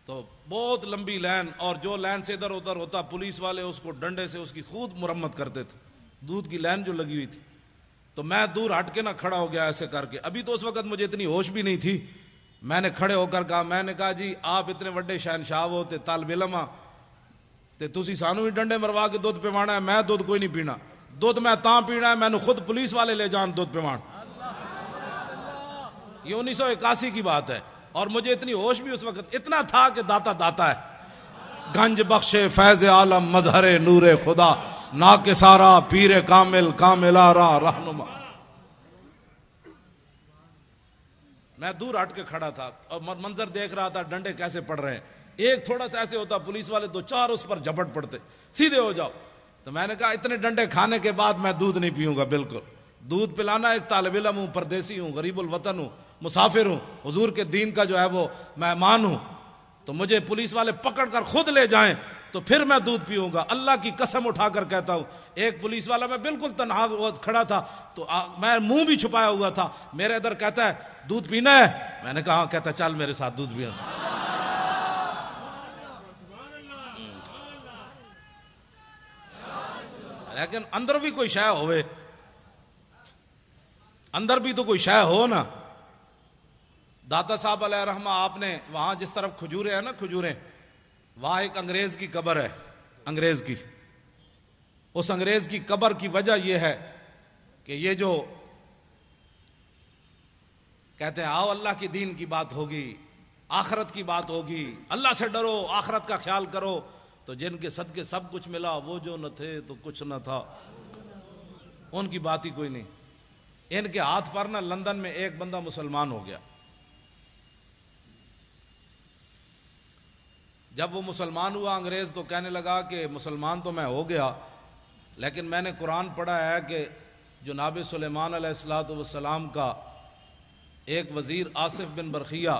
A: تو بہت لمبی لائن، اور جو لائن سے ادھر ادھر ہوتا پولیس والے اس کو ڈنڈے سے اس کی خود مرمت کرتے تھے، دودھ کی لائن جو لگی ہوئی تھی، تو میں دور ہٹ کے نہ کھڑا ہو گیا ایسے کر کے، ابھی تو اس وقت مجھے اتنی ہوش بھی نہیں تھی، میں نے کھڑے ہو کر کہا، میں نے کہا جی آپ اتنے بڑے شہنشاہ ہوتے طالب علم تے تسی سانو ہی ڈنڈے مروا کے دودھ پیوانا ہے، میں دودھ کوئی نہیں پینا، دودھ میں تاں پینا ہے میں نے خود پولیس والے لے جان دودھ پیوان۔ یہ 1981 کی بات ہے، اور مجھے اتنی ہوش بھی اس وقت اتنا تھا کہ داتا داتا ہے، گنج بخش فیض عالم مظہر نور خدا، نا کے سارا پیر کامل کامل آرا رہنما۔ میں دور ہٹ کے کھڑا تھا اور منظر دیکھ رہا تھا ڈنڈے کیسے پڑ رہے ہیں، ایک تھوڑا سا ایسے ہوتا پولیس والے دو چار اس پر جھپٹ پڑتے، سیدھے ہو جاؤ، تو میں نے کہا اتنے ڈنڈے کھانے کے بعد میں دودھ نہیں پیوں گا، بالکل دودھ پلانا، ایک طالب علم ہوں، پردیسی ہوں، غریب الوطن ہوں، مسافر ہوں، حضور کے دین کا جو ہے وہ مہمان ہوں، تو مجھے پولیس والے پکڑ کر خود لے جائیں تو پھر میں دودھ پیوں گا، اللہ کی قسم اٹھا کر کہتا ہوں۔ ایک پولیس والا، میں بالکل تنہا کھڑا تھا، تو میں منہ بھی چھپایا ہوا تھا، میرے ادھر کہتا ہے دودھ پینا ہے، میں نے کہا ہاں، کہتا چل میرے ساتھ دودھ پینا۔ لیکن اندر بھی کوئی شے ہوئے، اندر بھی تو کوئی شے ہو نا۔ داتا صاحب علیہ رحمہ، آپ نے وہاں جس طرف کھجورے ہیں نا، کھجوریں، وہاں ایک انگریز کی قبر ہے، انگریز کی، اس انگریز کی قبر کی وجہ یہ ہے کہ یہ جو کہتے ہیں آؤ اللہ کی دین کی بات ہوگی، آخرت کی بات ہوگی، اللہ سے ڈرو، آخرت کا خیال کرو، تو جن کے صدقے سب کچھ ملا، وہ جو نہ تھے تو کچھ نہ تھا، ان کی بات ہی کوئی نہیں۔ ان کے ہاتھ پر نا لندن میں ایک بندہ مسلمان ہو گیا، جب وہ مسلمان ہوا انگریز تو کہنے لگا کہ مسلمان تو میں ہو گیا، لیکن میں نے قرآن پڑھا ہے کہ جناب سلیمان علیہ السلام کا ایک وزیر آصف بن برخیہ،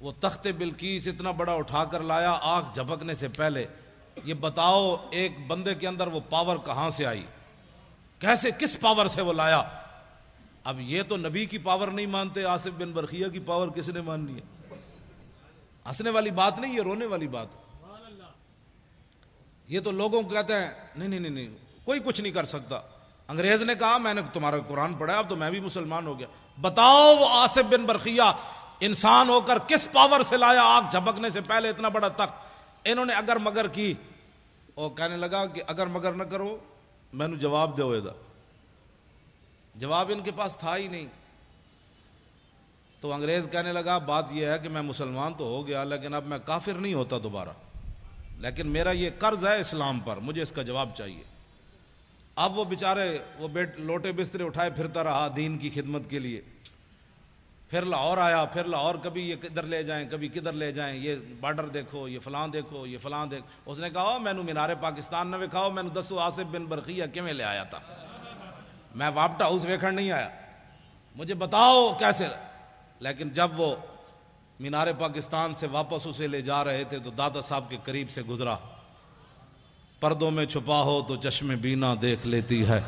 A: وہ تخت بلقیس اتنا بڑا اٹھا کر لایا آنکھ جھپکنے سے پہلے۔ یہ بتاؤ ایک بندے کے اندر وہ پاور کہاں سے آئی، کیسے، کس پاور سے وہ لایا؟ اب یہ تو نبی کی پاور نہیں مانتے، آصف بن برخیہ کی پاور کس نے ماننی ہے؟ ہنسنے والی بات نہیں، یہ رونے والی بات۔ یہ تو لوگوں کو کہتے ہیں نہیں کوئی کچھ نہیں کر سکتا۔ انگریز نے کہا میں نے تمہارا قرآن پڑھا، اب تو میں بھی مسلمان ہو گیا۔ بتاؤ وہ آصف بن برخیہ انسان ہو کر کس پاور سے لایا آنکھ جھپکنے سے پہلے اتنا بڑا تخت؟ انہوں نے اگر مگر کی، اور کہنے لگا کہ اگر مگر نہ کرو میں نے جواب دو، جواب ان کے پاس تھا ہی نہیں۔ تو انگریز کہنے لگا بات یہ ہے کہ میں مسلمان تو ہو گیا، لیکن اب میں کافر نہیں ہوتا دوبارہ، لیکن میرا یہ قرض ہے اسلام پر، مجھے اس کا جواب چاہیے۔ اب وہ بیچارے وہ لوٹے بسترے اٹھائے پھرتا رہا دین کی خدمت کے لیے، پھر لاہور آیا، پھر لاہور کبھی یہ کدھر لے جائیں کبھی کدھر لے جائیں، یہ بارڈر دیکھو، یہ فلاں دیکھو، یہ فلاں دیکھو۔ اس نے کہا میں نے مینار پاکستان نہ وکھاؤ، میں نے دسو آصف بن برخیہ کیویں لے آیا تھا، میں وابٹا ہاؤس ویکھن نہیں آیا، مجھے بتاؤ کیسے۔ لیکن جب وہ مینار پاکستان سے واپس اسے لے جا رہے تھے تو دادا صاحب کے قریب سے گزرا، پردوں میں چھپا ہو تو چشم بینا دیکھ لیتی ہے،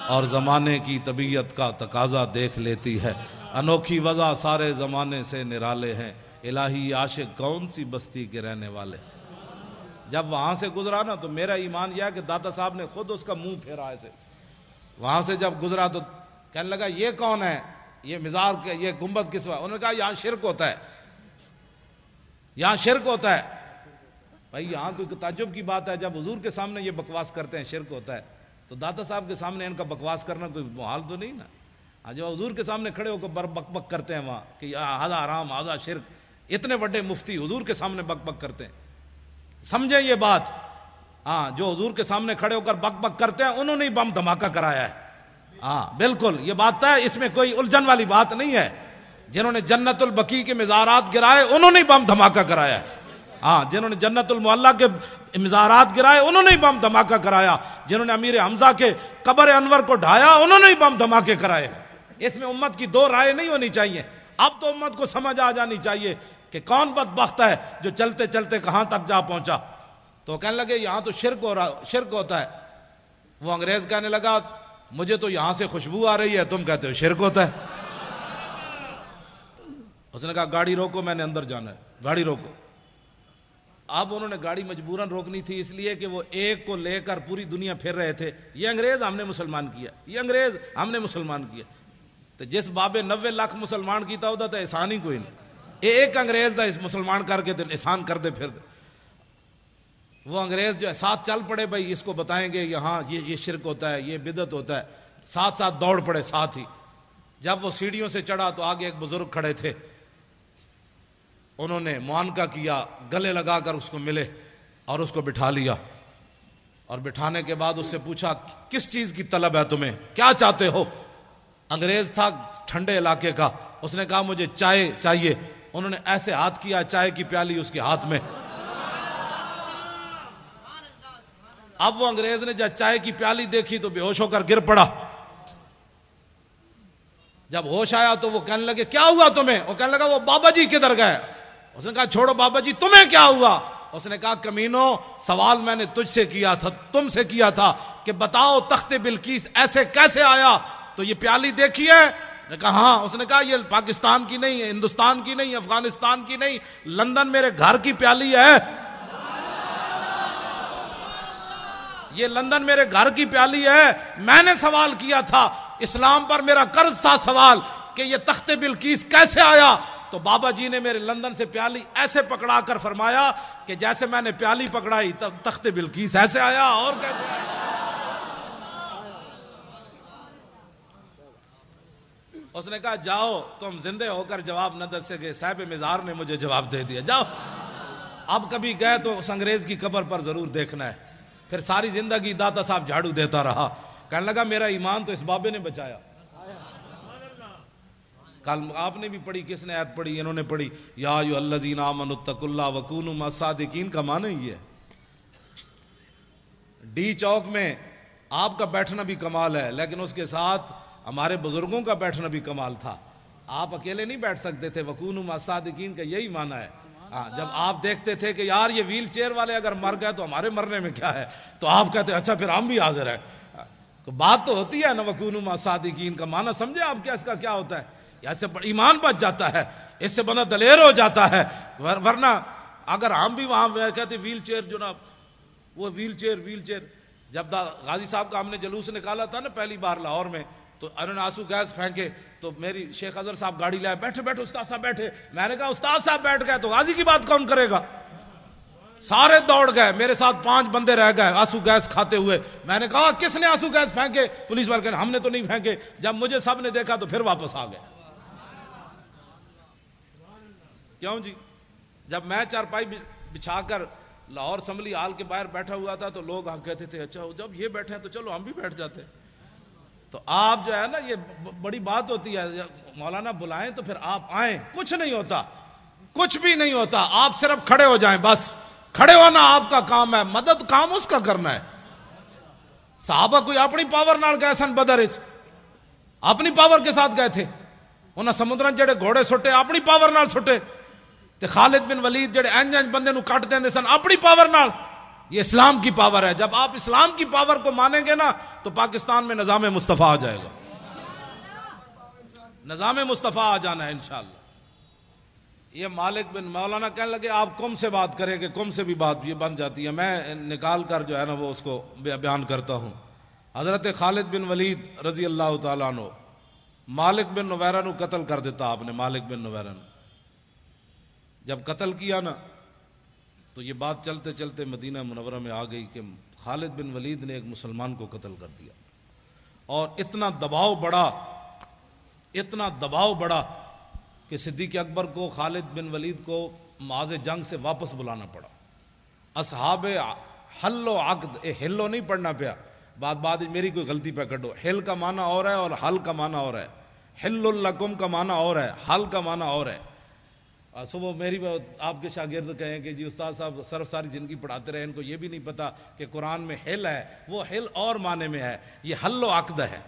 A: اور زمانے کی طبیعت کا تقاضا دیکھ لیتی ہے، انوکھی وضع سارے زمانے سے نرالے ہیں، الہی عاشق کون سی بستی کے رہنے والے۔ جب وہاں سے گزرا نا تو میرا ایمان یہ ہے کہ دادا صاحب نے خود اس کا منہ پھیرا ایسے، وہاں سے جب گزرا تو کہنے لگا یہ کون ہے، یہ مزار کے یہ گنبد کس وقت؟ انہوں نے کہا یہاں شرک ہوتا ہے، یہاں شرک ہوتا ہے۔ بھائی یہاں کوئی تعجب کی بات ہے، جب حضور کے سامنے یہ بکواس کرتے ہیں شرک ہوتا ہے، تو داتا صاحب کے سامنے ان کا بکواس کرنا کوئی محال تو نہیں نا۔ جو حضور کے سامنے کھڑے ہو کر بک بک کرتے ہیں وہاں کہ ہذا حرام ہذا شرک، اتنے بڑے مفتی حضور کے سامنے بک بک کرتے ہیں، سمجھیں یہ بات۔ ہاں جو حضور کے سامنے کھڑے ہو کر بک بک کرتے ہیں انہوں نے ہی بم دھماکہ کرایا ہے، ہاں بالکل یہ بات ہے، اس میں کوئی الجھن والی بات نہیں ہے۔ جنہوں نے جنت البقیع کے مزارات گرائے انہوں نے بم دھماکہ کرایا ہے. ہاں، جنہوں نے جنت المعلیٰ کے مزارات گرائے انہوں نے بم دھماکہ کرایا. جنہوں نے امیر حمزہ کے قبر انور کو ڈھایا انہوں نے بم دھماکے کرائے. اس میں امت کی دو رائے نہیں ہونی چاہیے. اب تو امت کو سمجھ آ جانی چاہیے کہ کون بدبخت ہے جو چلتے چلتے کہاں تک جا پہنچا. تو کہنے لگے یہاں تو شرک ہوتا ہے. وہ انگریز کہنے لگا مجھے تو یہاں سے خوشبو آ رہی ہے، تم کہتے ہو شرک ہوتا ہے. اس نے کہا گاڑی روکو، میں نے اندر جانا ہے، گاڑی روکو. اب انہوں نے گاڑی مجبوراً روکنی تھی اس لیے کہ وہ ایک کو لے کر پوری دنیا پھر رہے تھے. یہ انگریز ہم نے مسلمان کیا، یہ انگریز ہم نے مسلمان کیا. تو جس بابے 90 لاکھ مسلمان کیتا ہوتا تھا احسان ہی کوئی نہیں. ایک انگریز دا اس مسلمان کر کے احسان کر دے پھر دے. وہ انگریز جو ہے ساتھ چل پڑے، بھائی اس کو بتائیں گے یہاں یہ شرک ہوتا ہے، یہ بدعت ہوتا ہے. ساتھ ساتھ دوڑ پڑے ساتھ ہی. جب وہ سیڑھیوں سے چڑھا تو آگے ایک بزرگ کھڑے تھے. انہوں نے معانقہ کیا، گلے لگا کر اس کو ملے اور اس کو بٹھا لیا. اور بٹھانے کے بعد اس سے پوچھا کس چیز کی طلب ہے تمہیں، کیا چاہتے ہو؟ انگریز تھا ٹھنڈے علاقے کا. اس نے کہا مجھے چائے چاہیے. انہوں نے ایسے ہاتھ کیا، چائے کی پیالی اس کے ہاتھ میں. اب وہ انگریز نے جب چائے کی پیالی دیکھی تو بے ہوش ہو کر گر پڑا. جب ہوش آیا تو وہ کہنے لگے کیا ہوا تمہیں؟ وہ کہنے لگا وہ بابا جی کدھر گئے؟ اس نے کہا چھوڑو بابا جی، تمہیں کیا ہوا؟ اس نے کہا کمینو، سوال میں نے تجھ سے کیا تھا، تم سے کیا تھا کہ بتاؤ تخت بلقیس ایسے کیسے آیا؟ تو یہ پیالی دیکھی ہے؟ نے کہا ہاں. اس نے کہا یہ پاکستان کی نہیں ہے، ہندوستان کی نہیں، افغانستان کی نہیں، لندن میرے گھر کی پیالی ہے. یہ لندن میرے گھر کی پیالی ہے. میں نے سوال کیا تھا، اسلام پر میرا قرض تھا سوال کہ یہ تخت بلقیس کیسے آیا. تو بابا جی نے میرے لندن سے پیالی ایسے پکڑا کر فرمایا کہ جیسے میں نے پیالی پکڑائی تب تخت بلقیس ایسے آیا. اور کیسے آیا؟ اس نے کہا جاؤ، تم زندے ہو کر جواب نہ دے سکے، صاحب مزار نے مجھے جواب دے دیا، جاؤ. اب کبھی گئے تو اس انگریز کی قبر پر ضرور دیکھنا ہے. پھر ساری زندگی داتا صاحب جھاڑو دیتا رہا. کہنے لگا میرا ایمان تو اس بابے نے بچایا. کل آپ نے بھی پڑھی، کس نے آیت پڑھی؟ انہوں نے پڑھی یا ایھا الذین آمنوا اتقوا اللہ وکونوا مع الصادقین. کا معنی یہ ہے ڈی چوک میں آپ کا بیٹھنا بھی کمال ہے، لیکن اس کے ساتھ ہمارے بزرگوں کا بیٹھنا بھی کمال تھا. آپ اکیلے نہیں بیٹھ سکتے تھے. وکونوا مع الصادقین کا یہی معنی ہے. جب آپ دیکھتے تھے کہ یار یہ ویل چیئر والے اگر مر گئے تو ہمارے مرنے میں کیا ہے، تو آپ کہتے اچھا پھر ہم بھی حاضر ہیں. تو بات تو ہوتی ہے نا وکونوا مع الصادقین کا معنی سمجھے آپ کیا اس کا کیا ہوتا ہے؟ اس سے ایمان بچ جاتا ہے، اس سے بندہ دلیر ہو جاتا ہے. ورنہ اگر ہم بھی وہاں کہتے ویل چیئر جناب، وہ ویل چیئر جب غازی صاحب کا ہم نے جلوس نکالا تھا نا پہلی بار لاہور میں، تو انہوں نے آنسو گیس پھینکے تو میری شیخ اظہر صاحب گاڑی لائے، بیٹھے بیٹھے استاد صاحب بیٹھے. میں نے کہا استاد صاحب بیٹھ گئے تو غازی کی بات کون کرے گا؟ سارے دوڑ گئے، میرے ساتھ 5 بندے رہ گئے آنسو گیس کھاتے ہوئے. میں نے کہا کس نے آنسو گیس پھینکے؟ پولیس والے ہم نے تو نہیں پھینکے. جب مجھے سب نے دیکھا تو پھر واپس آ گئے. کیوں جی؟ جب میں چارپائی بچھا کر لاہور اسمبلی ہال کے باہر بیٹھا ہوا تھا تو لوگ ہم کہتے تھے اچھا جب یہ بیٹھے ہیں تو چلو ہم بھی بیٹھ جاتے. تو آپ جو ہے نا یہ بڑی بات ہوتی ہے، مولانا بلائیں تو پھر آپ آئیں. کچھ نہیں ہوتا، کچھ بھی نہیں ہوتا. آپ صرف کھڑے ہو جائیں، بس کھڑے ہونا آپ کا کام ہے، مدد کام اس کا کرنا ہے. صحابہ کوئی اپنی پاور نال گئے سن بدر وچ، اپنی پاور کے ساتھ گئے تھے. انہاں سمندراں جڑے گھوڑے سٹے اپنی پاور نال سٹے. تے خالد بن ولید جڑے انج بندے نو کٹ دیندے سن اپنی پاور نال. یہ اسلام کی پاور ہے. جب آپ اسلام کی پاور کو مانیں گے نا تو پاکستان میں نظام مصطفیٰ آ جائے گا. نظام مصطفیٰ آ جانا ہے انشاءاللہ. یہ مالک بن مولانا کہنے لگے آپ قم سے بات کریں کہ قم سے بھی بات یہ بن جاتی ہے. میں نکال کر جو ہے نا وہ اس کو بیان کرتا ہوں. حضرت خالد بن ولید رضی اللہ تعالیٰ عنہ مالک بن نویرہ نو قتل کر دیتا آپ نے. مالک بن نویرہ نو جب قتل کیا نا تو یہ بات چلتے چلتے مدینہ منورہ میں آ گئی کہ خالد بن ولید نے ایک مسلمان کو قتل کر دیا. اور اتنا دباؤ بڑا کہ صدیق اکبر کو خالد بن ولید کو معاذ جنگ سے واپس بلانا پڑا. اصحاب حل و عقد، ہلو نہیں پڑھنا پیا. بات میری کوئی غلطی پہ کٹو. حل کا معنی اور ہے اور حل کا معنی اور ہے. حل لکم کا معنی اور ہے، حل کا معنی اور ہے. صبح میری آپ کے شاگرد کہیں کہ جی استاد صاحب صرف ساری زندگی پڑھاتے رہے، ان کو یہ بھی نہیں پتا کہ قرآن میں حل ہے. وہ حل اور معنی میں ہے، یہ حل و عقد ہے.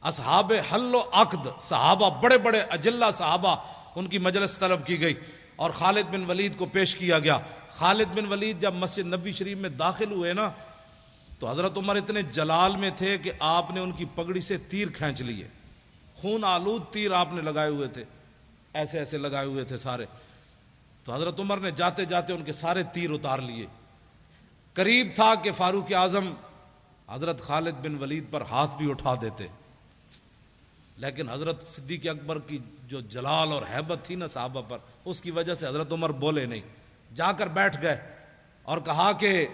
A: اصحاب حل و عقد، صحابہ بڑے بڑے اجلہ صحابہ، ان کی مجلس طلب کی گئی اور خالد بن ولید کو پیش کیا گیا. خالد بن ولید جب مسجد نبوی شریف میں داخل ہوئے نا تو حضرت عمر اتنے جلال میں تھے کہ آپ نے ان کی پگڑی سے تیر کھینچ لیے. خون آلود تیر آپ نے لگائے ہوئے تھے، ایسے ایسے لگائے ہوئے تھے سارے. تو حضرت عمر نے جاتے جاتے ان کے سارے تیر اتار لیے. قریب تھا کہ فاروق اعظم حضرت خالد بن ولید پر ہاتھ بھی اٹھا دیتے، لیکن حضرت صدیق اکبر کی جو جلال اور ہیبت تھی نا صحابہ پر، اس کی وجہ سے حضرت عمر بولے نہیں. جا کر بیٹھ گئے اور کہا کہ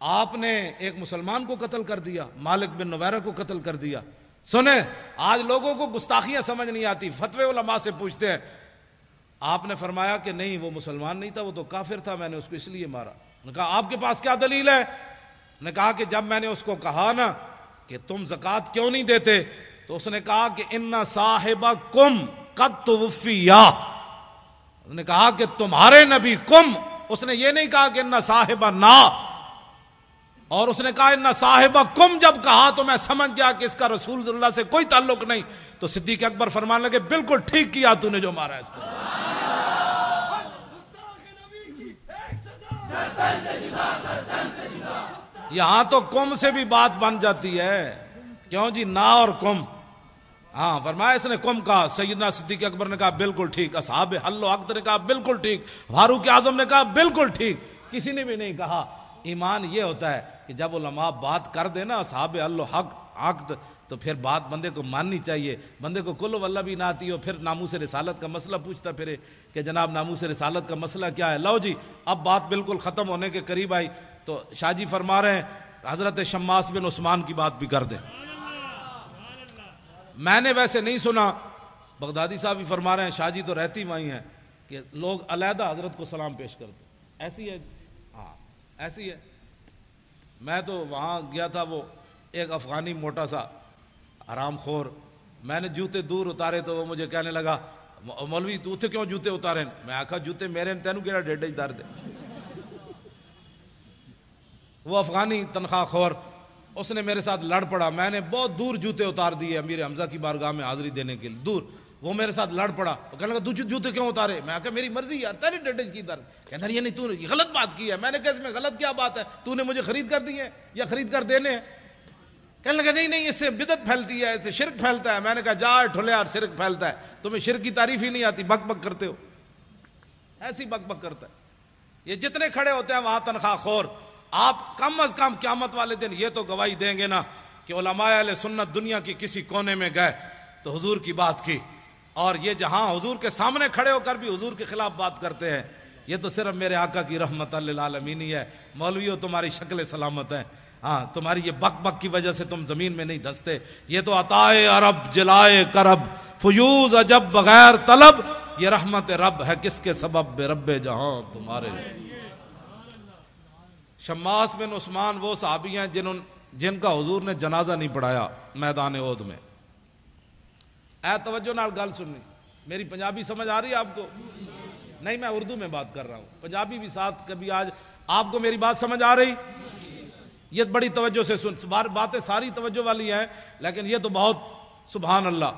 A: آپ نے ایک مسلمان کو قتل کر دیا، مالک بن نویرہ کو قتل کر دیا. سنیں، آج لوگوں کو گستاخیاں سمجھ نہیں آتی، فتوے علماء سے پوچھتے ہیں. آپ نے فرمایا کہ نہیں، وہ مسلمان نہیں تھا، وہ تو کافر تھا، میں نے اس کو اس لیے مارا. نے کہا آپ کے پاس کیا دلیل ہے؟ نے کہا کہ جب میں نے اس کو کہا نا کہ تم زکوٰۃ کیوں نہیں دیتے تو اس نے کہا کہ ان صاحبکم قد توفیا. اس نے کہا کہ تمہارے نبی کم، اس نے یہ نہیں کہا کہ ان صاحبنا، اور اس نے کہا ان صاحبکم. جب کہا تو میں سمجھ گیا کہ اس کا رسول صلی اللہ سے کوئی تعلق نہیں. تو صدیق اکبر فرمانے لگے بالکل ٹھیک کیا تو نے جو مارا ہے اس کو. یہاں تو کم سے بھی بات بن جاتی ہے، کیوں جی نا اور کم. ہاں فرمایا اس نے کم کہا. سیدنا صدیق اکبر نے کہا بالکل ٹھیک، اصحاب حل و عقد نے کہا بالکل ٹھیک، فاروق اعظم نے کہا بالکل ٹھیک، کسی نے بھی نہیں کہا. ایمان یہ ہوتا ہے کہ جب علماء بات کر دے نا اصحاب حل و عقد تو پھر بات بندے کو ماننی چاہیے. بندے کو کل واللہ بھی نہ آتی ہو، پھر ناموس رسالت کا مسئلہ پوچھتا پھرے کہ جناب ناموس رسالت کا مسئلہ کیا ہے. لو جی اب بات بالکل ختم ہونے کے قریب آئی تو شاہ جی فرما رہے ہیں حضرت شماس بن عثمان کی بات بھی کر دیں. میں نے ویسے نہیں سنا، بغدادی صاحب بھی فرما رہے ہیں، شاہ جی تو رہتی وہیں ہیں، کہ لوگ علیحدہ حضرت کو سلام پیش کرتے. ایسی ہے؟ ہاں ایسی ہے. میں تو وہاں گیا تھا، وہ ایک افغانی موٹا سا حرام خور، میں نے جوتے دور اتارے تو وہ مجھے کہنے لگا مولوی تو اتنے کیوں جوتے اتارے؟ میں آکھا جوتے میرے تینوں کیڑا ڈیڈے اتار دے. وہ افغانی تنخواہ خور اس نے میرے ساتھ لڑ پڑا. میں نے بہت دور جوتے اتار دیے امیر حمزہ کی بارگاہ میں حاضری دینے کے لیے، دور. وہ میرے ساتھ لڑ پڑا، کہنے لگا جوتے کیوں اتارے؟ میں کہا میری مرضی یار، تیری ڈیڈیج کی در. کہنا یہ نہیں تو نے غلط بات کی ہے. میں نے کہا اس میں غلط کیا بات ہے؟ تو نے مجھے خرید کر دی ہے یا خرید کر دینے ہیں؟ کہنے لگا نہیں اس سے بدعت پھیلتی ہے، اس سے شرک پھیلتا ہے. میں نے کہا جا ٹھولے یار، شرک پھیلتا ہے، تمہیں شرک کی تعریف ہی نہیں آتی، بک بک کرتے ہو. ایسی بک بک کرتا ہے. یہ جتنے کھڑے ہوتے ہیں وہاں تنخواہ خور، آپ کم از کم قیامت والے دن یہ تو گواہی دیں گے نا کہ علماء اہل سنت دنیا کی کسی کونے میں گئے تو حضور کی بات کی، اور یہ جہاں حضور کے سامنے کھڑے ہو کر بھی حضور کے خلاف بات کرتے ہیں. یہ تو صرف میرے آقا کی رحمت للعالمین ہی ہے. مولویوں تمہاری شکل سلامت ہے، ہاں تمہاری یہ بک بک کی وجہ سے تم زمین میں نہیں دھستے. یہ تو عطائے عرب جلائے کرب فیوز عجب بغیر طلب، یہ رحمت رب ہے کس کے سبب بے رب جہاں تمہارے. شماس بن عثمان وہ صحابی ہیں جن کا حضور نے جنازہ نہیں پڑھایا میدان احد میں. اے توجہ نال گل سننی، میری پنجابی سمجھ آ رہی ہے آپ کو؟ نہیں میں اردو میں بات کر رہا ہوں، پنجابی بھی ساتھ کبھی. آج آپ کو میری بات سمجھ آ رہی؟ یہ بڑی توجہ سے سن. باتیں ساری توجہ والی ہیں لیکن یہ تو بہت سبحان اللہ.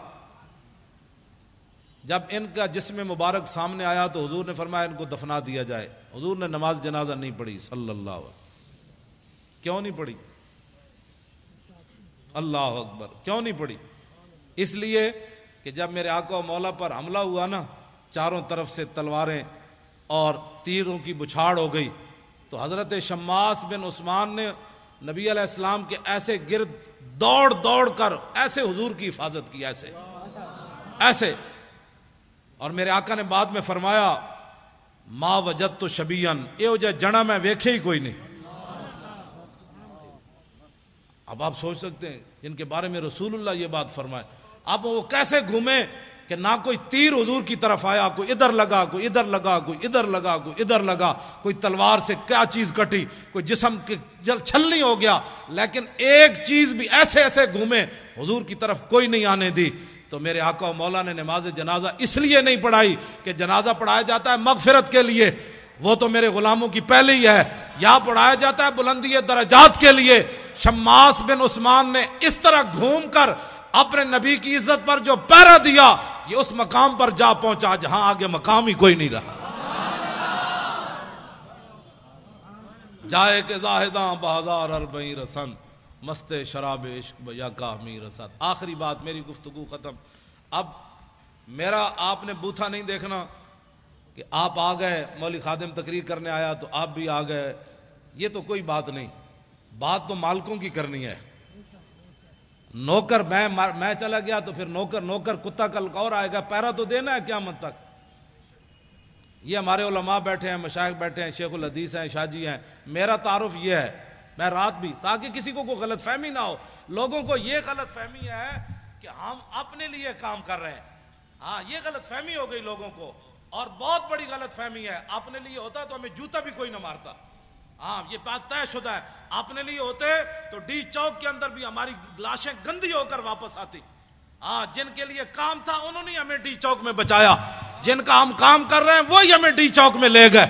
A: جب ان کا جسم مبارک سامنے آیا تو حضور نے فرمایا ان کو دفنا دیا جائے. حضور نے نماز جنازہ نہیں پڑھی صلی اللہ علیہ وسلم. کیوں نہیں پڑھی؟ اللہ اکبر. کیوں نہیں پڑھی؟ اس لیے کہ جب میرے آقا و مولا پر حملہ ہوا نا، چاروں طرف سے تلواریں اور تیروں کی بچھاڑ ہو گئی، تو حضرت شماس بن عثمان نے نبی علیہ السلام کے ایسے گرد دوڑ دوڑ کر ایسے حضور کی حفاظت کی، ایسے. اور میرے آقا نے بعد میں فرمایا ما وجدت شبیان، یہ جا جنا میں ویکھے ہی کوئی نہیں. اب آپ سوچ سکتے ہیں جن کے بارے میں رسول اللہ یہ بات فرمائے، اب وہ کیسے گھومے کہ نہ کوئی تیر حضور کی طرف آیا، کوئی ادھر لگا، کوئی ادھر لگا، کوئی ادھر لگا، کوئی ادھر لگا، کوئی تلوار سے کیا چیز کٹی، کوئی جسم کے چھلنی ہو گیا، لیکن ایک چیز بھی ایسے ایسے گھومے حضور کی طرف کوئی نہیں آنے دی تو میرے آقا و مولا نے نماز جنازہ اس لیے نہیں پڑھائی کہ جنازہ پڑھایا جاتا ہے مغفرت کے لیے، وہ تو میرے غلاموں کی پہلے ہی ہے، یہاں پڑھایا جاتا ہے بلندی درجات کے لیے۔ شماس بن عثمان نے اس طرح گھوم کر اپنے نبی کی عزت پر جو پہرا دیا، یہ اس مقام پر جا پہنچا جہاں آگے مقام ہی کوئی نہیں رہا۔ جائے کہ زاہداں بازار اربعیں رسن، مست شراب عشق بیا کا امیر رسد۔ آخری بات، میری گفتگو ختم۔ اب میرا آپ نے بوتھا نہیں دیکھنا کہ آپ آ گئے، مولوی خادم تقریر کرنے آیا تو آپ بھی آ گئے، یہ تو کوئی بات نہیں، بات تو مالکوں کی کرنی ہے۔ نوکر میں چلا گیا تو پھر نوکر کتا کل اور آئے گا، پیرا تو دینا ہے قیامت تک۔ یہ ہمارے علماء بیٹھے ہیں، مشائخ بیٹھے ہیں، شیخ الحدیث ہیں، شاہ جی ہیں، میرا تعارف یہ ہے، میں رات بھی، تاکہ کسی کو کوئی غلط فہمی نہ ہو۔ لوگوں کو یہ غلط فہمی ہے کہ ہم اپنے لیے کام کر رہے ہیں، ہاں یہ غلط فہمی ہو گئی لوگوں کو، اور بہت بڑی غلط فہمی ہے۔ اپنے لیے ہوتا تو ہمیں جوتا بھی کوئی نہ مارتا، ہاں یہ بات طے شدہ ہے۔ اپنے لیے ہوتے تو ڈی چوک کے اندر بھی ہماری لاشیں گندی ہو کر واپس آتی۔ ہاں جن کے لیے کام تھا انہوں نے ہمیں ڈی چوک میں بچایا، جن کا ہم کام کر رہے ہیں وہی ہمیں ڈی چوک میں لے گئے،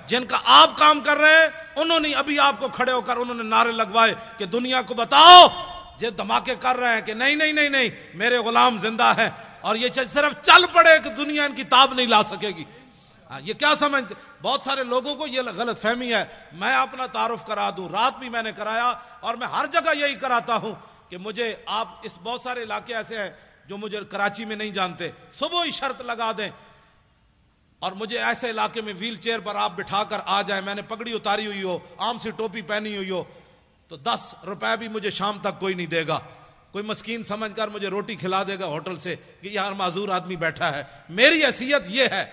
A: جن کا آپ کام کر رہے ہیں انہوں نے ابھی آپ کو کھڑے ہو کر انہوں نے نعرے لگوائے کہ دنیا کو بتاؤ، یہ دھماکے کر رہے ہیں کہ نہیں نہیں نہیں نہیں میرے غلام زندہ ہیں، اور یہ صرف چل پڑے کہ دنیا ان کی تاب نہیں لا سکے گی۔ یہ کیا سمجھتے؟ بہت سارے لوگوں کو یہ غلط فہمی ہے۔ میں اپنا تعارف کرا دوں، رات بھی میں نے کرایا اور میں ہر جگہ یہی کراتا ہوں کہ مجھے آپ اس بہت سارے علاقے ایسے ہیں جو مجھے کراچی میں نہیں جانتے، صبح ہی شرط لگا دیں اور مجھے ایسے علاقے میں ویل چیئر پر آپ بٹھا کر آ جائیں، میں نے پگڑی اتاری ہوئی ہو، عام سی ٹوپی پہنی ہوئی ہو، تو 10 روپے بھی مجھے شام تک کوئی نہیں دے گا، کوئی مسکین سمجھ کر مجھے روٹی کھلا دے گا ہوٹل سے کہ یہاں معذور آدمی بیٹھا ہے۔ میری حیثیت یہ ہے،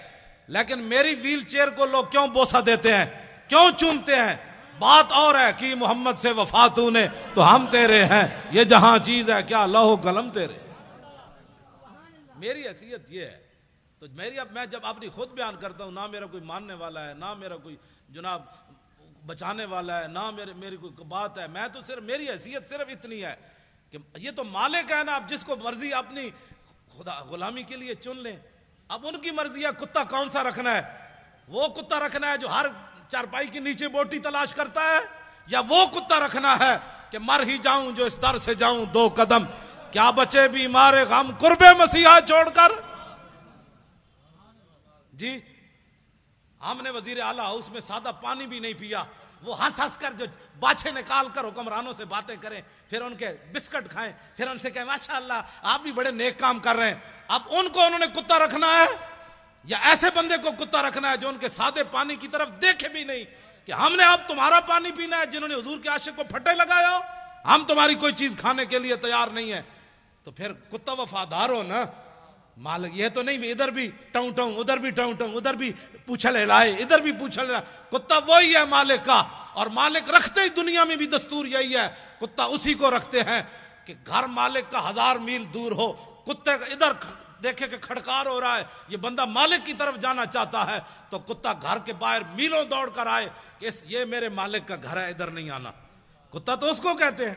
A: لیکن میری ویل چیئر کو لوگ کیوں بوسہ دیتے ہیں، کیوں چومتے ہیں؟ بات اور ہے کہ محمد سے وفا تو نے تو ہم تیرے ہیں، یہ جہاں چیز ہے کیا لوح و قلم تیرے۔ میری حیثیت یہ ہے، تو میں جب اپنی خود بیان کرتا ہوں، نہ میرا کوئی ماننے والا ہے، نہ میرا کوئی جناب بچانے والا ہے، نہ میری کوئی بات ہے، میں تو صرف میری حیثیت صرف اتنی ہے کہ یہ تو مالک ہے نا، اب جس کو مرضی اپنی خدا غلامی کے لیے چن لیں۔ اب ان کی مرضی ہے کتا کون سا رکھنا ہے، وہ کتا رکھنا ہے جو ہر چارپائی کے نیچے بوٹی تلاش کرتا ہے، یا وہ کتا رکھنا ہے کہ مر ہی جاؤں جو اس در سے جاؤں 2 قدم، کیا بچے بیمار غم قرب مسیحا چھوڑ کر۔ جی ہم نے وزیر اعلیٰ ہاؤس میں سادہ پانی بھی نہیں پیا، وہ ہنس ہنس کر جو باچھے نکال کر حکمرانوں سے باتیں کریں، پھر ان کے بسکٹ کھائیں، پھر ان سے کہیں ماشاءاللہ آپ بھی بڑے نیک کام کر رہے ہیں۔ اب ان کو انہوں نے کتا رکھنا ہے یا ایسے بندے کو کتا رکھنا ہے جو ان کے سادے پانی کی طرف دیکھے بھی نہیں کہ ہم نے اب تمہارا پانی پینا ہے، جنہوں نے حضور کے عاشق کو پھٹے لگایا، ہم تمہاری کوئی چیز کھانے کے لیے تیار نہیں ہے۔ تو پھر کتا وفادار ہو نا مالک، یہ تو نہیں ادھر بھی ٹاؤں ٹاؤں ادھر بھی ٹاؤں ٹاؤں ادھر بھی پوچھل ہلائے ادھر بھی پوچھل ہلائے۔ کتا وہی ہے مالک کا، اور مالک رکھتے ہی دنیا میں بھی دستور یہی ہے، کتا اسی کو رکھتے ہیں کہ گھر مالک کا 1000 میل دور ہو، کتے ادھر دیکھے کہ کھڑکار ہو رہا ہے، یہ بندہ مالک کی طرف جانا چاہتا ہے، تو کتا گھر کے باہر میلوں دوڑ کر آئے کہ یہ میرے مالک کا گھر ہے، ادھر نہیں آنا۔ کتا تو اس کو کہتے ہیں،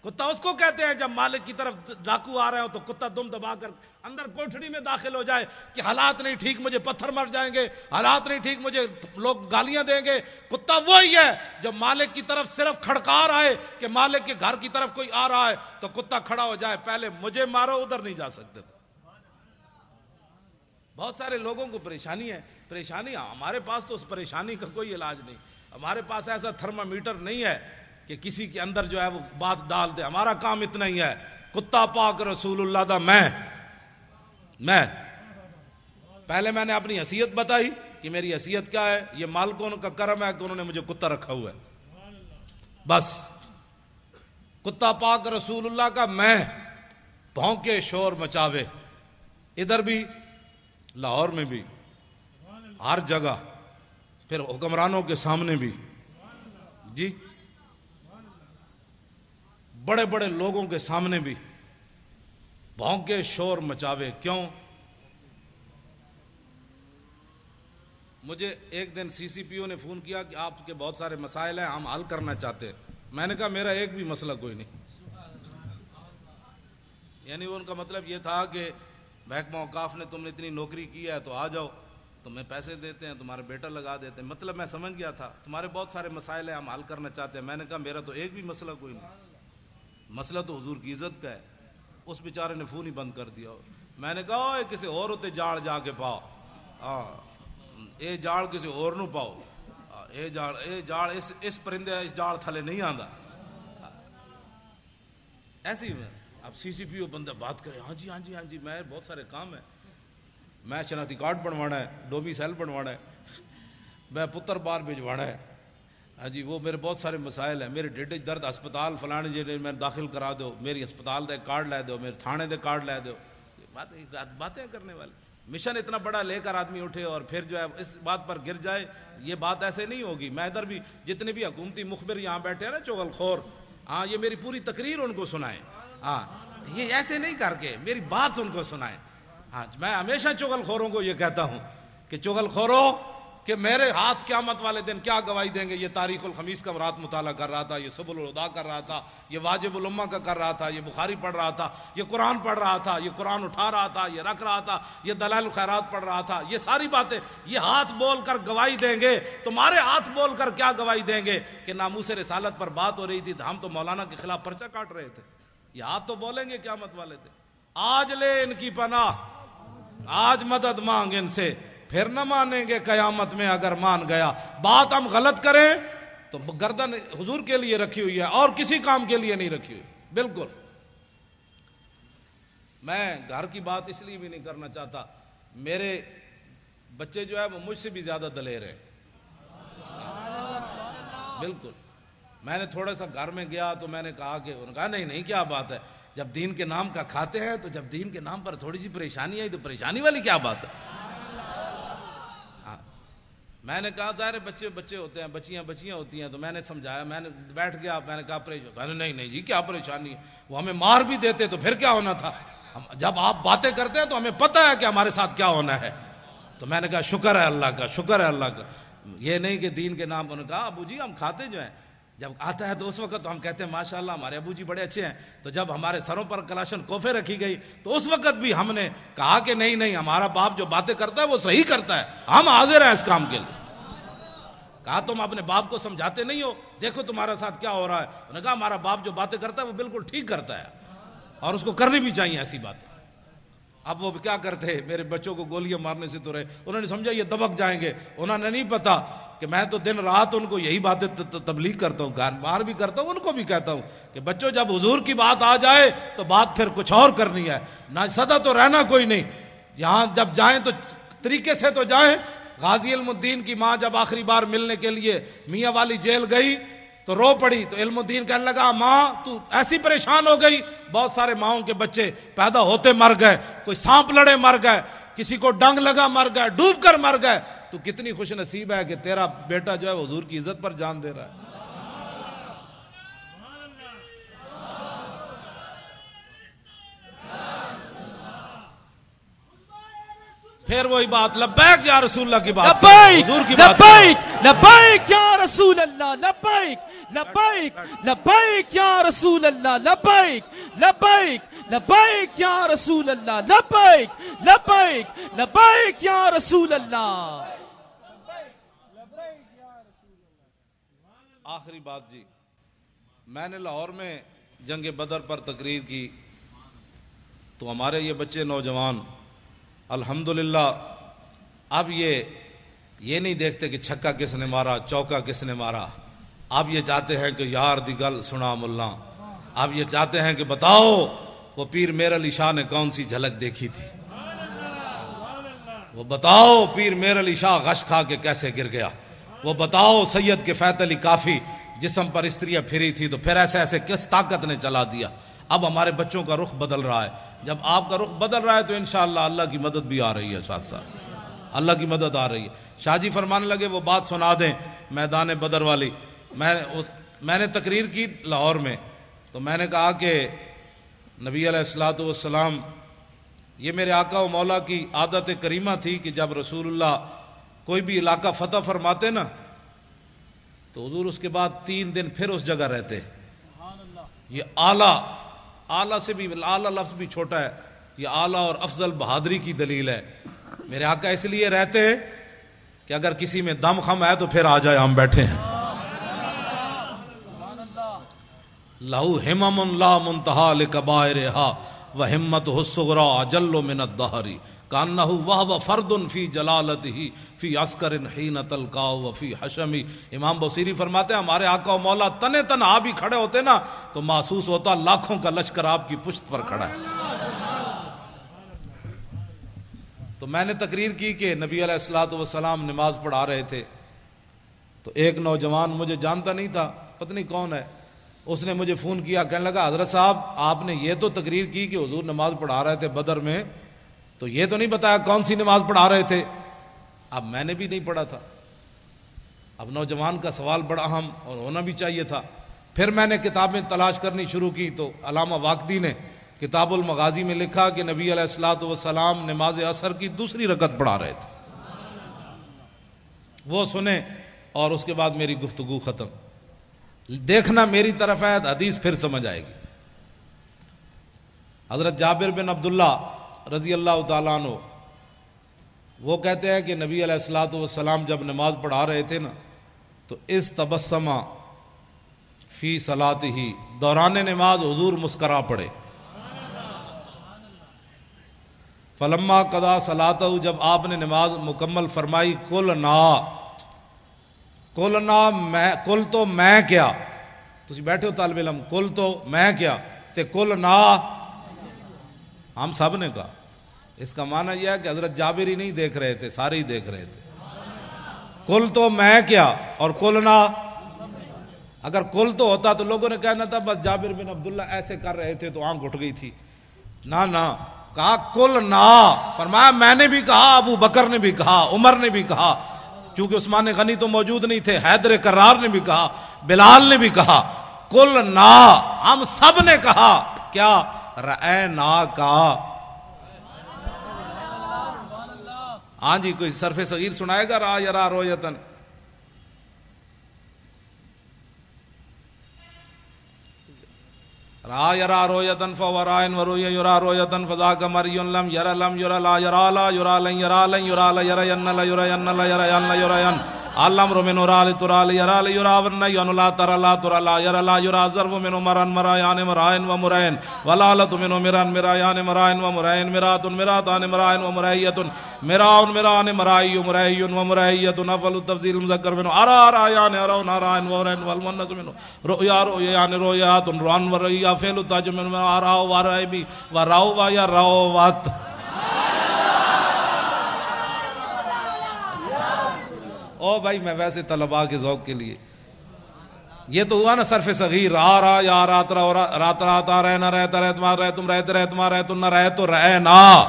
A: کتا اس کو کہتے ہیں جب مالک کی طرف ڈاکو آ رہے ہو تو کتا دم دبا کر اندر کوٹھڑی میں داخل ہو جائے کہ حالات نہیں ٹھیک، مجھے پتھر مر جائیں گے، حالات نہیں ٹھیک، مجھے لوگ گالیاں دیں گے۔ کتا وہی ہے جب مالک کی طرف صرف کھڑکار آئے کہ مالک کے گھر کی طرف کوئی آ رہا ہے تو کتا کھڑا ہو جائے، پہلے مجھے مارو، ادھر نہیں جا سکتے۔ بہت سارے لوگوں کو پریشانی ہے، پریشانی ہمارے پاس تو اس پریشانی کا کوئی علاج نہیں، ہمارے پاس ایسا تھرمامیٹر نہیں ہے کہ کسی کے اندر جو ہے وہ بات ڈال دے، ہمارا کام اتنا ہی ہے، کتا پاک رسول اللہ دا میں پہلے میں نے اپنی حیثیت بتائی کہ میری حیثیت کیا ہے، یہ مالکوں کا کرم ہے کہ انہوں نے مجھے کتا رکھا ہوا ہے، بس کتا پاک رسول اللہ کا میں، بھونکے شور مچاوے، ادھر بھی لاہور میں بھی ہر جگہ، پھر حکمرانوں کے سامنے بھی، جی بڑے بڑے لوگوں کے سامنے بھی بھونکے شور مچاوے۔ کیوں؟ مجھے ایک دن سی سی پی او نے فون کیا کہ آپ کے بہت سارے مسائل ہیں، ہم حل کرنا چاہتے ہیں۔ میں نے کہا میرا ایک بھی مسئلہ کوئی نہیں، یعنی ان کا مطلب یہ تھا کہ محکمہ اوقاف نے تم نے اتنی نوکری کی ہے تو آ جاؤ، تمہیں پیسے دیتے ہیں، تمہارے بیٹا لگا دیتے ہیں. مطلب میں سمجھ گیا تھا تمہارے بہت سارے مسائل ہیں، ہم حل کرنا چاہتے ہیں. میں نے کہا میرا تو ایک بھی مسئلہ کوئی نہیں، مسئلہ تو حضور کی عزت کا ہے. اس بیچارے نے فون ہی بند کر دیا. میں نے کہا اے کسی اور ہوتے جاڑ جا کے پاؤ، ہاں اے جاڑ کسی اور نو پاؤ، اے جاڑ اس پرندے اس جاڑ تھلے نہیں آندا. ایسے ہی اب سی سی پی او بندہ بات کرے، ہاں جی ہاں جی ہاں جی میں بہت سارے کام ہیں، میں شناختی کارڈ بنوانا ہے، ڈومی سیل بنوانا ہے، میں پتر بار بھجوانا ہے، ہاں جی وہ میرے بہت سارے مسائل ہیں، میرے ڈیڈے درد ہسپتال فلانے جی میں داخل کرا دو، میری ہسپتال دے کارڈ لے دو، میرے تھانے دے کارڈ لے دو. باتیں کرنے والے مشن اتنا بڑا لے کر آدمی اٹھے اور پھر جو ہے اس بات پر گر جائے، یہ بات ایسے نہیں ہوگی. میں ادھر بھی جتنے بھی حکومتی مخبر یہاں بیٹھے ہیں نا چغل خور، ہاں یہ میری پوری تقریر ان کو سنائیں، ہاں یہ ایسے نہیں کر کے میری بات ان کو سنائیں. ہاں میں ہمیشہ چغل خوروں کو یہ کہتا ہوں کہ چغل خوروں کہ میرے ہاتھ قیامت والے دن کیا گواہی دیں گے. یہ تاریخ الخمیس کا رات مطالعہ کر رہا تھا، یہ سبل الہدا کر رہا تھا، یہ واجب الامہ کا کر رہا تھا، یہ بخاری پڑھ رہا تھا، یہ قرآن پڑھ رہا تھا، یہ قرآن اٹھا رہا تھا، یہ رکھ رہا تھا، یہ دلائل الخیرات پڑھ رہا تھا. یہ ساری باتیں یہ ہاتھ بول کر گواہی دیں گے. تمہارے ہاتھ بول کر کیا گواہی دیں گے کہ ناموس رسالت پر بات ہو رہی تھی تو ہم تو مولانا کے خلاف پرچہ کاٹ رہے تھے. یہ ہاتھ تو بولیں گے قیامت والے تھے. آج لے ان کی پناہ، آج مدد مانگ ان سے، پھر نہ مانیں گے قیامت میں اگر مان گیا. بات ہم غلط کریں تو گردن حضور کے لیے رکھی ہوئی ہے اور کسی کام کے لیے نہیں رکھی ہوئی. بالکل میں گھر کی بات اس لیے بھی نہیں کرنا چاہتا، میرے بچے جو ہے وہ مجھ سے بھی زیادہ دلیر ہیں. بالکل میں نے تھوڑا سا گھر میں گیا تو میں نے کہا کہ انہوں نے کہا نہیں کیا بات ہے، جب دین کے نام کا کھاتے ہیں تو جب دین کے نام پر تھوڑی سی پریشانی آئی تو پریشانی والی کیا بات ہے. میں نے کہا ظاہر بچے ہوتے ہیں، بچیاں ہوتی ہیں، تو میں نے سمجھایا، میں نے بیٹھ گیا، میں نے کہا پریشانی نہیں جی کیا پریشانی ہے، وہ ہمیں مار بھی دیتے تو پھر کیا ہونا تھا، جب آپ باتیں کرتے ہیں تو ہمیں پتہ ہے کہ ہمارے ساتھ کیا ہونا ہے. تو میں نے کہا شکر ہے اللہ کا، شکر ہے اللہ کا. یہ نہیں کہ دین کے نام. انہوں نے کہا ابو جی ہم کھاتے جو ہیں جب آتا ہے تو اس وقت ہم کہتے ہیں ماشاءاللہ ہمارے ابو جی بڑے اچھے ہیں، تو جب ہمارے سروں پر کلاشن کوفے رکھی گئی تو اس وقت بھی ہم نے کہا کہ نہیں ہمارا باپ جو باتیں کرتا ہے وہ صحیح کرتا ہے، ہم حاضر ہیں اس کام کے لیے. کہا تم اپنے باپ کو سمجھاتے نہیں ہو، دیکھو تمہارے ساتھ کیا ہو رہا ہے. انہوں نے کہا ہمارا باپ جو باتیں کرتا ہے وہ بالکل ٹھیک کرتا ہے اور اس کو کرنی بھی چاہیے ایسی باتیں. اب وہ کیا کرتے، میرے بچوں کو گولیاں مارنے سے تو رہے، انہوں نے سمجھا یہ دبک جائیں گے. انہوں نے نہیں پتا کہ میں تو دن رات ان کو یہی باتیں تبلیغ کرتا ہوں، گھر باہر بھی کرتا ہوں، ان کو بھی کہتا ہوں کہ بچوں جب حضور کی بات آ جائے تو بات پھر کچھ اور کرنی ہے، نہ سدا تو رہنا کوئی نہیں. یہاں جب جائیں تو طریقے سے تو جائیں. غازی علم الدین کی ماں جب آخری بار ملنے کے لیے میاں والی جیل گئی تو رو پڑی، تو علم الدین کہنے لگا ماں تو ایسی پریشان ہو گئی. بہت سارے ماؤں کے بچے پیدا ہوتے مر گئے، کوئی سانپ لڑے مر گئے، کسی کو ڈنگ لگا مر گئے، ڈوب کر مر گئے. تو کتنی خوش نصیب ہے کہ تیرا بیٹا جو ہے حضور کی عزت پر جان دے رہا ہے. پھر وہی بات لبیک یا رسول اللہ کی بات، حضور کی بات،
B: لبیک یا رسول اللہ، لبیک یا رسول اللہ، لبیک یا رسول اللہ، لبیک یا رسول اللہ.
A: آخری بات جی، میں نے لاہور میں جنگ بدر پر تقریر کی تو ہمارے یہ بچے نوجوان الحمدللہ اب یہ نہیں دیکھتے کہ چھکا کس نے مارا، چوکا کس نے مارا. اب یہ چاہتے ہیں کہ یار دی گل سنا ملا. اب یہ چاہتے ہیں کہ بتاؤ وہ پیر میر علی شاہ نے کون سی جھلک دیکھی تھی، وہ بتاؤ پیر میر علی شاہ غش کھا کے کیسے گر گیا، وہ بتاؤ سید کے فیت علی کافی جسم پر استریاں پھری تھی تو پھر ایسے کس طاقت نے چلا دیا. اب ہمارے بچوں کا رخ بدل رہا ہے. جب آپ کا رخ بدل رہا ہے تو انشاءاللہ اللہ کی مدد بھی آ رہی ہے، ساتھ ساتھ اللہ کی مدد آ رہی ہے. شاہ جی فرمانے لگے وہ بات سنا دیں میدان بدر والی. میں نے تقریر کی لاہور میں تو میں نے کہا کہ نبی علیہ الصلوۃ والسلام، یہ میرے آقا و مولا کی عادت کریمہ تھی کہ جب رسول اللہ کوئی بھی علاقہ فتح فرماتے نا تو حضور اس کے بعد 3 دن پھر اس جگہ رہتے. یہ اعلیٰ سے بھی اعلیٰ لفظ بھی چھوٹا ہے، یہ اعلیٰ اور افضل بہادری کی دلیل ہے. میرے آقا اس لیے رہتے کہ اگر کسی میں دم خم ہے تو پھر آ جائے، ہم بیٹھے ہیں. لہو ہمم لا منتہا لکبائرہا وہمتہ الصغریٰ اجل من الدہر کانہ وہو فرد فی جلالتہ فی عسکر حین تلقاہ وفی حشمی. امام بصیری فرماتے ہیں ہمارے آقا و مولا تنے تنہا بھی کھڑے ہوتے نا تو محسوس ہوتا لاکھوں کا لشکر آپ کی پشت پر کھڑا ہے. تو میں نے تقریر کی کہ نبی علیہ الصلوۃ والسلام نماز پڑھا رہے تھے تو ایک نوجوان مجھے جانتا نہیں تھا، پتہ نہیں کون ہے، اس نے مجھے فون کیا، کہنے لگا حضرت صاحب آپ نے یہ تو تقریر کی کہ حضور نماز پڑھا رہے تھے بدر میں، تو یہ تو نہیں بتایا کون سی نماز پڑھا رہے تھے. اب میں نے بھی نہیں پڑھا تھا. اب نوجوان کا سوال بڑا اہم اور ہونا بھی چاہیے تھا. پھر میں نے کتابیں تلاش کرنی شروع کی تو علامہ واقدی نے کتاب المغازی میں لکھا کہ نبی علیہ الصلوۃ والسلام نماز عصر کی دوسری رکعت پڑھا رہے تھے. وہ سنے اور اس کے بعد میری گفتگو ختم. دیکھنا میری طرف ہے، حدیث پھر سمجھ آئے گی. حضرت جابر بن عبداللہ رضی اللہ تعالیٰ عنہ وہ کہتے ہیں کہ نبی علیہ الصلوۃ والسلام جب نماز پڑھا رہے تھے نا تو اس تبسمہ فی صلاتہ، دوران نماز حضور مسکرا پڑے. فلما قضا صلاتہ، جب آپ نے نماز مکمل فرمائی، کل تو میں کیا، تسی بیٹھے ہو طالب علم، کل تو میں کیا تے کل نہ ہم سب نے کہا. اس کا معنی یہ ہے کہ حضرت جابر ہی نہیں دیکھ رہے تھے، سارے ہی دیکھ رہے تھے. کل تو میں کیا اور کل نہ، اگر کل تو ہوتا تو لوگوں نے کہنا تھا بس جابر بن عبداللہ ایسے کر رہے تھے تو آنکھ اٹھ گئی تھی. نہ کہا کل نہ، فرمایا میں نے بھی کہا، ابو بکر نے بھی کہا، عمر نے بھی کہا، چونکہ عثمان غنی تو موجود نہیں تھے، حیدر کرار نے بھی کہا، بلال نے بھی کہا، کل نہ ہم سب نے کہا. کیا رأینا کا. ہاں جی، کوئی صرف صغیر سنائے گا؟ را یرا رویتن. را یرا رویتن فورائن وروی یرا رویتن فذاک مریون لم یرا لم یرا لا یرا لا یرا لن یرا لن یرا لا یرا ین لا یرا ین لا یرا ین لا یرا ین علم رو من رال ترال یرا لا یرا ون ین لا ترا لا ترا لا یرا لا یرا ضرب من مران مرایان مرائن و مرائن ولالت من مران مرایان مرائن و مرائن مرات مراتان مرائن و مرایت مراون مران مرائی مرائی و مرایت افضل التفضیل مذکر من ارا رایان ارا نارائن و رائن والمنس من رؤیا رؤیان رؤیات روان و رؤیا فعل تاج من ارا و رائبی و راو و یا راو وات. او بھائی میں ویسے طلباء کے ذوق کے لیے، یہ تو ہوا نا صرف صغیر. را یا رات رات رات رہ نہ رہتا رہ تمہارا رہ تم رہتے رہ تمہارا رہ تم نہ رہ تو رہ نا،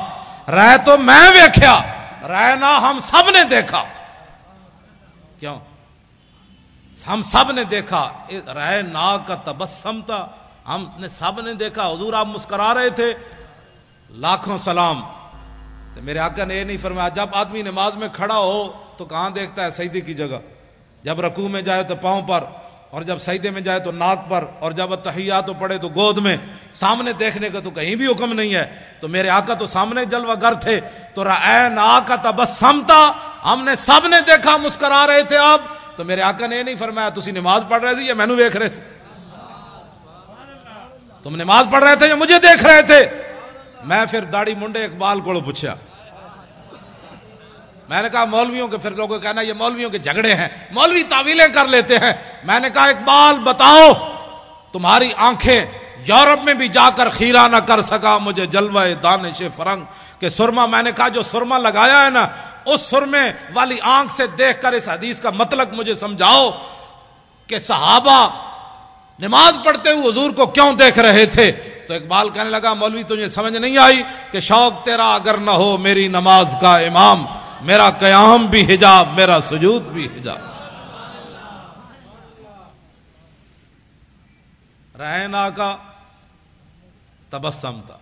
A: رہ تو میں ویکھیا، رہ نا ہم سب نے دیکھا. کیوں؟ ہم سب نے دیکھا. رہ نا کا تبسم تھا، ہم نے سب نے دیکھا. حضور آپ مسکرا رہے تھے. لاکھوں سلام. تو میرے آقا نے یہ نہیں فرمایا جب آدمی نماز میں کھڑا ہو تو کہاں دیکھتا ہے؟ سجدے کی جگہ. جب رکوع میں جائے تو پاؤں پر، اور جب سجدے میں جائے تو ناک پر، اور جب تحیات پڑھے تو گود میں. سامنے دیکھنے کا تو کہیں بھی حکم نہیں ہے. تو میرے آقا تو سامنے جلوہ گر تھے. تو رأینا کا تبسم تھا، ہم نے سب نے دیکھا مسکرا رہے تھے آپ. تو میرے آقا نے یہ نہیں فرمایا تسی نماز پڑھ رہے تھے یا مینوں دیکھ رہے تھے، تم نماز پڑھ رہے تھے یا مجھے دیکھ رہے تھے. میں پھر داڑھی منڈے اقبال کو پوچھا، میں نے کہا مولویوں کے، پھر لوگوں کہنا یہ مولویوں کے جھگڑے ہیں، مولوی تعویلیں کر لیتے ہیں. میں نے کہا اقبال بتاؤ، تمہاری آنکھیں یورپ میں بھی جا کر خیرہ نہ کر سکا مجھے جلوہ دانش فرنگ کہ سرما. میں نے کہا جو سرما لگایا ہے نا، اس سرمے والی آنکھ سے دیکھ کر اس حدیث کا مطلب مجھے سمجھاؤ کہ صحابہ نماز پڑھتے ہوئے حضور کو کیوں دیکھ رہے تھے. تو اقبال کہنے لگا مولوی تجھے سمجھ نہیں آئی کہ شوق تیرا اگر نہ ہو میری نماز کا امام، میرا قیام بھی حجاب، میرا سجود بھی حجاب. رہنا کا تبسم تھا،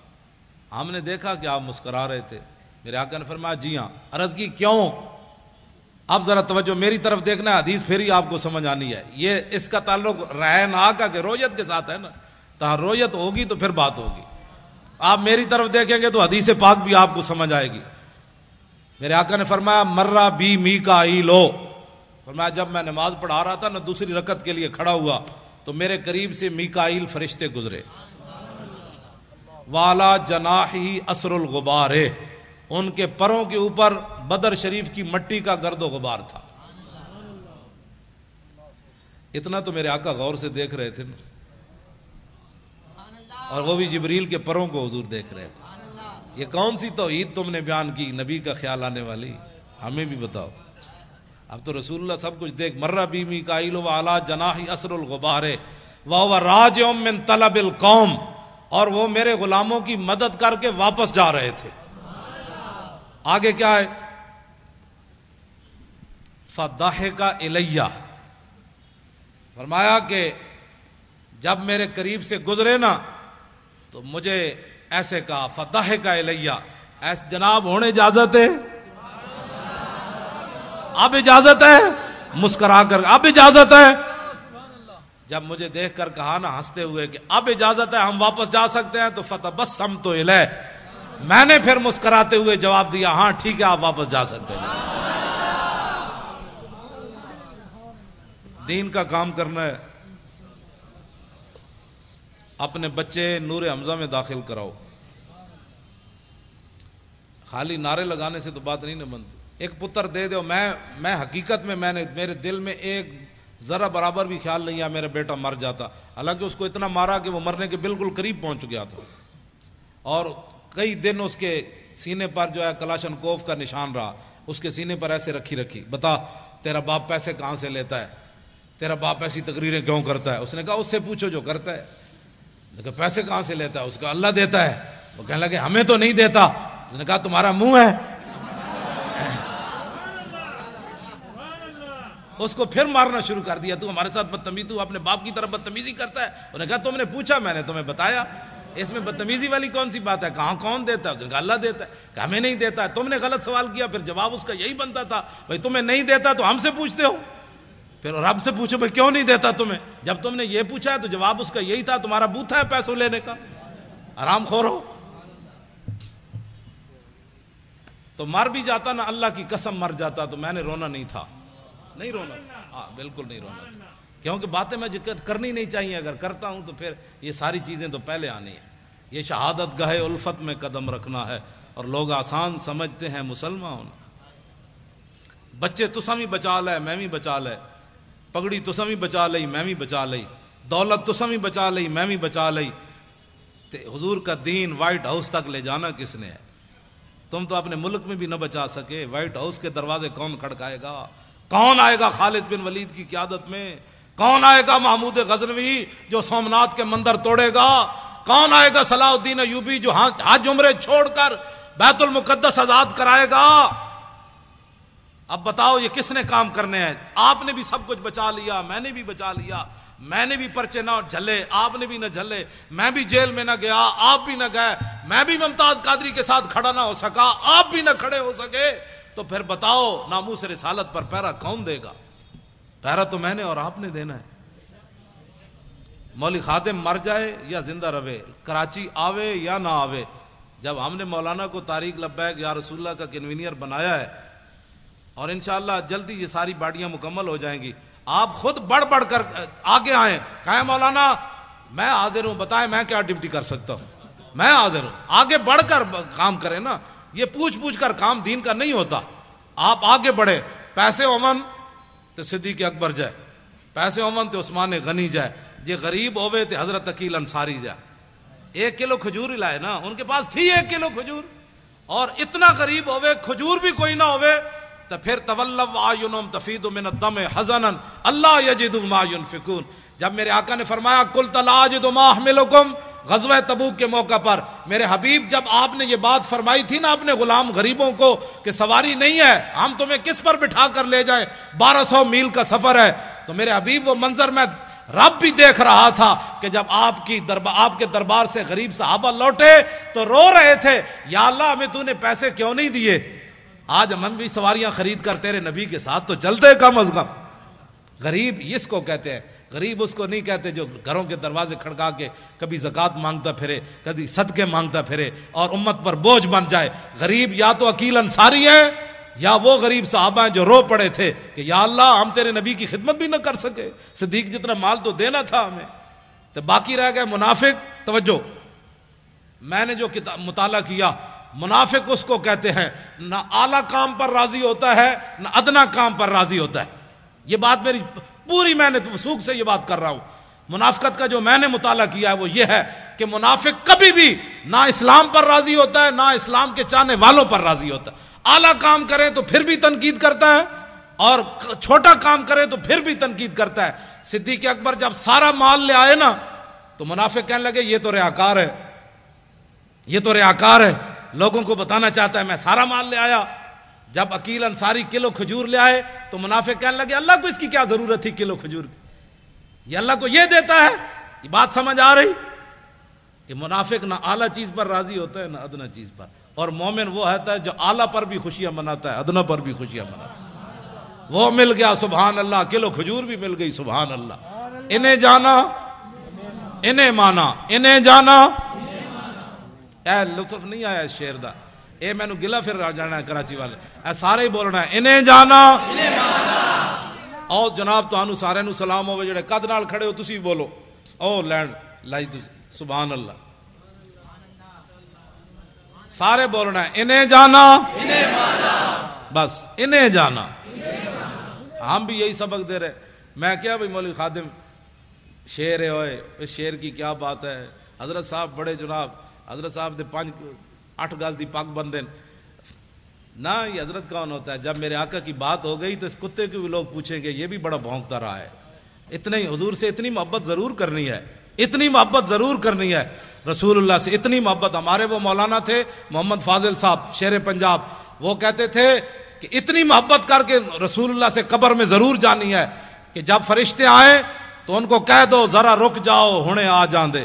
A: ہم نے دیکھا کہ آپ مسکرا رہے تھے. میرے آقا نے فرمایا جی ہاں. عرض کی کیوں؟ اب ذرا توجہ میری طرف دیکھنا ہے، حدیث پھر ہی آپ کو سمجھ آنی ہے. یہ اس کا تعلق رہنا کا کہ رویت کے ساتھ ہے نا. تہاں رویت ہوگی تو پھر بات ہوگی. آپ میری طرف دیکھیں گے تو حدیث پاک بھی آپ کو سمجھ آئے گی. میرے آقا نے فرمایا مرہ بی میکائیل ہو، فرمایا جب میں نماز پڑھا رہا تھا نا دوسری رکعت کے لیے کھڑا ہوا تو میرے قریب سے میکائیل فرشتے گزرے. والا جناحی اسر الغبار، ان کے پروں کے اوپر بدر شریف کی مٹی کا گرد و غبار تھا. اتنا تو میرے آقا غور سے دیکھ رہے تھے نا، اور وہ بھی جبریل کے پروں کو حضور دیکھ رہے تھے. یہ کون سی توحید تم نے بیان کی نبی کا خیال آنے والی؟ ہمیں بھی بتاؤ. اب تو رسول اللہ سب کچھ دیکھ. مرہ بی میکائیل وعلی جناحی اسر الغبار وہو راجع من طلب القوم، اور وہ میرے غلاموں کی مدد کر کے واپس جا رہے تھے. آگے کیا ہے؟ فضحک الیہ، فرمایا کہ جب میرے قریب سے گزرے نا تو مجھے ایسے کہا فضحک الیہ، ایسے جناب ہونے اجازت ہے؟ اب اجازت ہے؟ مسکرا کر اب اجازت ہے؟ جب مجھے دیکھ کر کہا نا ہنستے ہوئے کہ اب اجازت ہے ہم واپس جا سکتے ہیں، تو فتبسمت الیہ، میں نے پھر مسکراتے ہوئے جواب دیا ہاں ٹھیک ہے آپ واپس جا سکتے ہیں. دین کا کام کرنا ہے. اپنے بچے نور حمزہ میں داخل کراؤ. خالی نعرے لگانے سے تو بات نہیں نہ بنتی. ایک پتر دے دو. میں حقیقت میں میرے دل میں ایک ذرا برابر بھی خیال نہیں آیا میرا بیٹا مر جاتا، حالانکہ اس کو اتنا مارا کہ وہ مرنے کے بالکل قریب پہنچ گیا تھا، اور کئی دن اس کے سینے پر جو ہے کلاشن کوف کا نشان رہا. اس کے سینے پر ایسے رکھی بتا تیرا باپ پیسے کہاں سے لیتا ہے، تیرا باپ ایسی تقریریں کیوں کرتا ہے؟ اس نے کہا اس سے پوچھو جو کرتا ہے. کہ پیسے کہاں سے لیتا ہے؟ اس کا اللہ دیتا ہے. وہ کہنے لگے ہمیں تو نہیں دیتا. اس نے کہا تمہارا منہ ہے. اس کو پھر مارنا شروع کر دیا. تو ہمارے ساتھ بدتمیزی، تو اپنے باپ کی طرف بدتمیزی کرتا ہے. انہوں نے کہا تم نے پوچھا میں نے تمہیں بتایا، اس میں بدتمیزی والی کون سی بات ہے؟ کہاں کون دیتا ہے؟ اس نے کہا اللہ دیتا ہے. کہ ہمیں نہیں دیتا ہے. تم نے غلط سوال کیا. پھر جواب اس کا یہی بنتا تھا بھائی تمہیں نہیں دیتا تو ہم سے پوچھتے ہو. پھر رب سے پوچھو بھائی کیوں نہیں دیتا تمہیں؟ جب تم نے یہ پوچھا ہے تو جواب اس کا یہی تھا تمہارا بوتھا ہے پیسوں لینے کا، آرام خور ہو. تو مر بھی جاتا نا، اللہ کی قسم مر جاتا تو میں نے رونا نہیں تھا. نہیں رونا تھا. ہاں بالکل نہیں رونا تھا، کیونکہ باتیں میں کرنی نہیں چاہیے. اگر کرتا ہوں تو پھر یہ ساری چیزیں تو پہلے آنی ہیں. یہ شہادت گاہ الفت میں قدم رکھنا ہے، اور لوگ آسان سمجھتے ہیں مسلمان ہونا. بچے تساں بھی بچا لے میں بھی بچا لے، پگڑی تساں بھی بچا لئی میں بھی بچا لئی، دولت تساں بھی بچا لئی میں بھی بچا لئی. حضور کا دین وائٹ ہاؤس تک لے جانا کس نے ہے؟ تم تو اپنے ملک میں بھی نہ بچا سکے. وائٹ ہاؤس کے دروازے کون کھڑکائے گا؟ کون آئے گا خالد بن ولید کی قیادت میں؟ کون آئے گا محمود غزنوی جو سومناتھ کے مندر توڑے گا؟ کون آئے گا صلاح الدین ایوبی جو حج عمرے چھوڑ کر بیت المقدس آزاد کرائے گا؟ اب بتاؤ یہ کس نے کام کرنے ہیں؟ آپ نے بھی سب کچھ بچا لیا، میں نے بھی بچا لیا. میں نے بھی پرچے نہ جھلے، آپ نے بھی نہ جھلے. میں بھی جیل میں نہ گیا، آپ بھی نہ گئے. میں بھی ممتاز قادری کے ساتھ کھڑا نہ ہو سکا، آپ بھی نہ کھڑے ہو سکے. تو پھر بتاؤ ناموس رسالت پر پہرا کون دے گا؟ پہرا تو میں نے اور آپ نے دینا ہے. مولوی خادم مر جائے یا زندہ رہے، کراچی آوے یا نہ آوے، جب ہم نے مولانا کو طارق لبیک یا رسول اللہ کا کنوینئر بنایا ہے، اور انشاءاللہ جلدی یہ ساری باڑیاں مکمل ہو جائیں گی، آپ خود بڑھ بڑھ کر آگے آئیں، کہیں مولانا میں حاضر ہوں، بتائیں میں کیا ڈیوٹی کر سکتا ہوں، میں حاضر ہوں. آگے بڑھ کر کام کریں نا. یہ پوچھ کر کام دین کا نہیں ہوتا. آپ آگے بڑھے. پیسے اومن تو صدیق اکبر جائے، پیسے اومن تو عثمان غنی جائے، جے غریب ہوئے تو حضرت عقیل انصاری جائے. 1 کلو کھجور لائے نا، ان کے پاس تھی 1 کلو کھجور، اور اتنا غریب ہوئے کھجور بھی کوئی نہ ہوئے تو پھر تولوا اعینہم تفیض من الدم حزنا اللہ یجدوا ما ينفقون. جب میرے آقا نے فرمایا قلت لا اجد ما احملکم، غزوہ تبوک کے موقع پر میرے حبیب جب آپ نے یہ بات فرمائی تھی نا اپنے غلام غریبوں کو کہ سواری نہیں ہے، ہم تمہیں کس پر بٹھا کر لے جائیں، 1200 میل کا سفر ہے، تو میرے حبیب وہ منظر میں رب بھی دیکھ رہا تھا کہ جب آپ کے دربار سے غریب صحابہ لوٹے تو رو رہے تھے، یا اللہ ہمیں تو نے پیسے کیوں نہیں دیے، آج ہم بھی سواریاں خرید کر تیرے نبی کے ساتھ تو چلتے کم از کم. غریب اس کو کہتے ہیں. غریب اس کو نہیں کہتے جو گھروں کے دروازے کھڑکا کے کبھی زکوٰۃ مانگتا پھرے, کبھی صدقے مانگتا پھرے اور امت پر بوجھ بن جائے. غریب یا تو عقیل انصاری ہے یا وہ غریب صحابہ ہیں جو رو پڑے تھے کہ یا اللہ ہم تیرے نبی کی خدمت بھی نہ کر سکے, صدیق جتنا مال تو دینا تھا ہمیں, تو باقی رہ گئے منافق. توجہ, میں نے جو مطالعہ کیا, منافق اس کو کہتے ہیں نہ اعلیٰ کام پر راضی ہوتا ہے نہ ادنا کام پر راضی ہوتا ہے. یہ بات میری پوری, میں نے وثوق سے یہ بات کر رہا ہوں. منافقت کا جو میں نے مطالعہ کیا ہے وہ یہ ہے کہ منافق کبھی بھی نہ اسلام پر راضی ہوتا ہے نہ اسلام کے چاہنے والوں پر راضی ہوتا ہے. اعلیٰ کام کرے تو پھر بھی تنقید کرتا ہے اور چھوٹا کام کرے تو پھر بھی تنقید کرتا ہے. صدیق اکبر جب سارا مال لے آئے نا تو منافق کہنے لگے یہ تو ریاکار ہے, یہ تو ریاکار ہے, لوگوں کو بتانا چاہتا ہے میں سارا مال لے آیا. جب عقیل انصاری کلو کھجور لے آئے تو منافق کہنے لگے اللہ کو اس کی کیا ضرورت تھی کلو کھجور کی, یہ اللہ کو یہ دیتا ہے. یہ بات سمجھ آ رہی کہ منافق نہ اعلیٰ چیز پر راضی ہوتا ہے نہ ادنا چیز پر, اور مومن وہ ہوتا ہے جو اعلیٰ پر بھی خوشیاں مناتا ہے ادنا پر بھی خوشیاں مناتا ہے. وہ مل گیا سبحان اللہ, کلو کھجور بھی مل گئی سبحان اللہ. انہیں جانا انہیں مانا, انہیں جانا. اے لطف نہیں آیا اس شعر دا, اے میں نو گلا پھر جانا ہے کراچی والے, اے سارے ہی بولنا ہے انہیں جانا. او جناب تانوں سارے نو سلام ہوے جڑے قد نال کھڑے ہو تسی بولو او لینڈ لائی تسی سبحان اللہ. سارے بولنا ہے انہیں جانا انہیں مانا, بس انہیں جانا. ہم بھی یہی سبق دے رہے. میں کیا بھائی مولوی خادم شعر ہے ہوئے, اس شعر کی کیا بات ہے. حضرت صاحب بڑے جناب, حضرت صاحب دے 8 گز دی پگ بندے نہ. یہ حضرت کون ہوتا ہے؟ جب میرے آقا کی بات ہو گئی تو اس کتے کو بھی لوگ پوچھیں گے یہ بھی بڑا بھونکتا رہا ہے. اتنا ہی حضور سے اتنی محبت ضرور کرنی ہے, اتنی محبت ضرور کرنی ہے رسول اللہ سے, اتنی محبت. ہمارے وہ مولانا تھے محمد فاضل صاحب شیر پنجاب, وہ کہتے تھے کہ اتنی محبت کر کے رسول اللہ سے قبر میں ضرور جانی ہے کہ جب فرشتے آئیں تو ان کو کہہ دو ذرا رک جاؤ ہنے آ جان دے,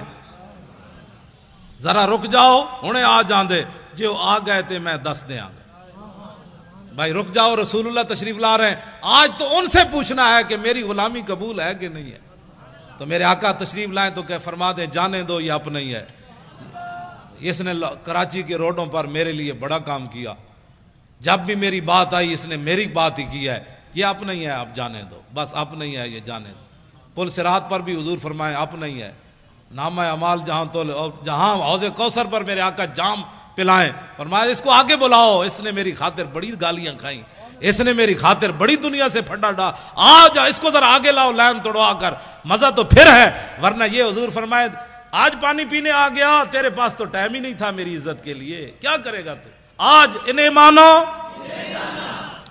A: ذرا رک جاؤ ہنے آ جان دے, جو آ گئے تھے میں دس دے آ گئے. بھائی رک جاؤ, رسول اللہ تشریف لا رہے ہیں. آج تو ان سے پوچھنا ہے کہ میری غلامی قبول ہے کہ نہیں ہے. تو میرے آقا تشریف لائیں تو کہ فرما دیں جانے دو یہ اپنا ہی ہے. اس نے کراچی کے روڈوں پر میرے لیے بڑا کام کیا. جب بھی میری بات آئی اس نے میری بات ہی کی ہے. یہ اپنا ہی ہے, آپ جانے دو, بس اپنا ہی ہے, یہ جانے دو. پل صراط پر بھی حضور فرمائے اپنا ہی ہے. نامہ اعمال جہاں تو جہاں حوض کوثر پر میرے آقا جام پلائیں, فرمایا اس کو آگے بلاؤ, اس نے میری خاطر بڑی گالیاں کھائیں, اس نے میری خاطر بڑی دنیا سے پھڈا ڈا, آ جا اس کو ذرا آگے لاؤ لائن توڑوا کر, مزہ تو پھر ہے. ورنہ یہ حضور فرمائے آج پانی پینے آ گیا, تیرے پاس تو ٹائم ہی نہیں تھا میری عزت کے لیے, کیا کرے گا تو. آج انہیں مانو,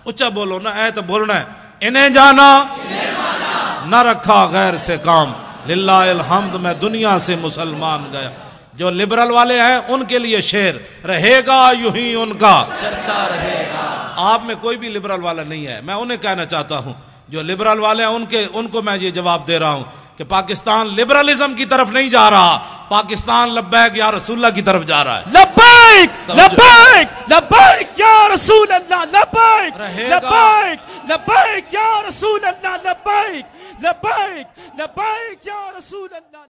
A: اچھا بولو نا, اے تو بولنا ہے انہیں جانا نہ رکھا غیر سے کام, للہ الحمد میں دنیا سے مسلمان گیا. جو لبرل والے ہیں ان کے لیے شعر رہے گا یوں ہی ان کا چرچا رہے گا. آپ میں کوئی بھی لبرل والا نہیں ہے, میں انہیں کہنا چاہتا ہوں جو لبرل والے ہیں ان کو میں یہ جواب دے رہا ہوں کہ پاکستان لبرلزم کی طرف نہیں جا رہا, پاکستان لبیک یا رسول اللہ کی طرف جا رہا ہے.
B: لبیک لبیک لبیک یا رسول اللہ, لبیک لبیک لبیک یا رسول اللہ, لبیک لبیک لبیک یا رسول اللہ.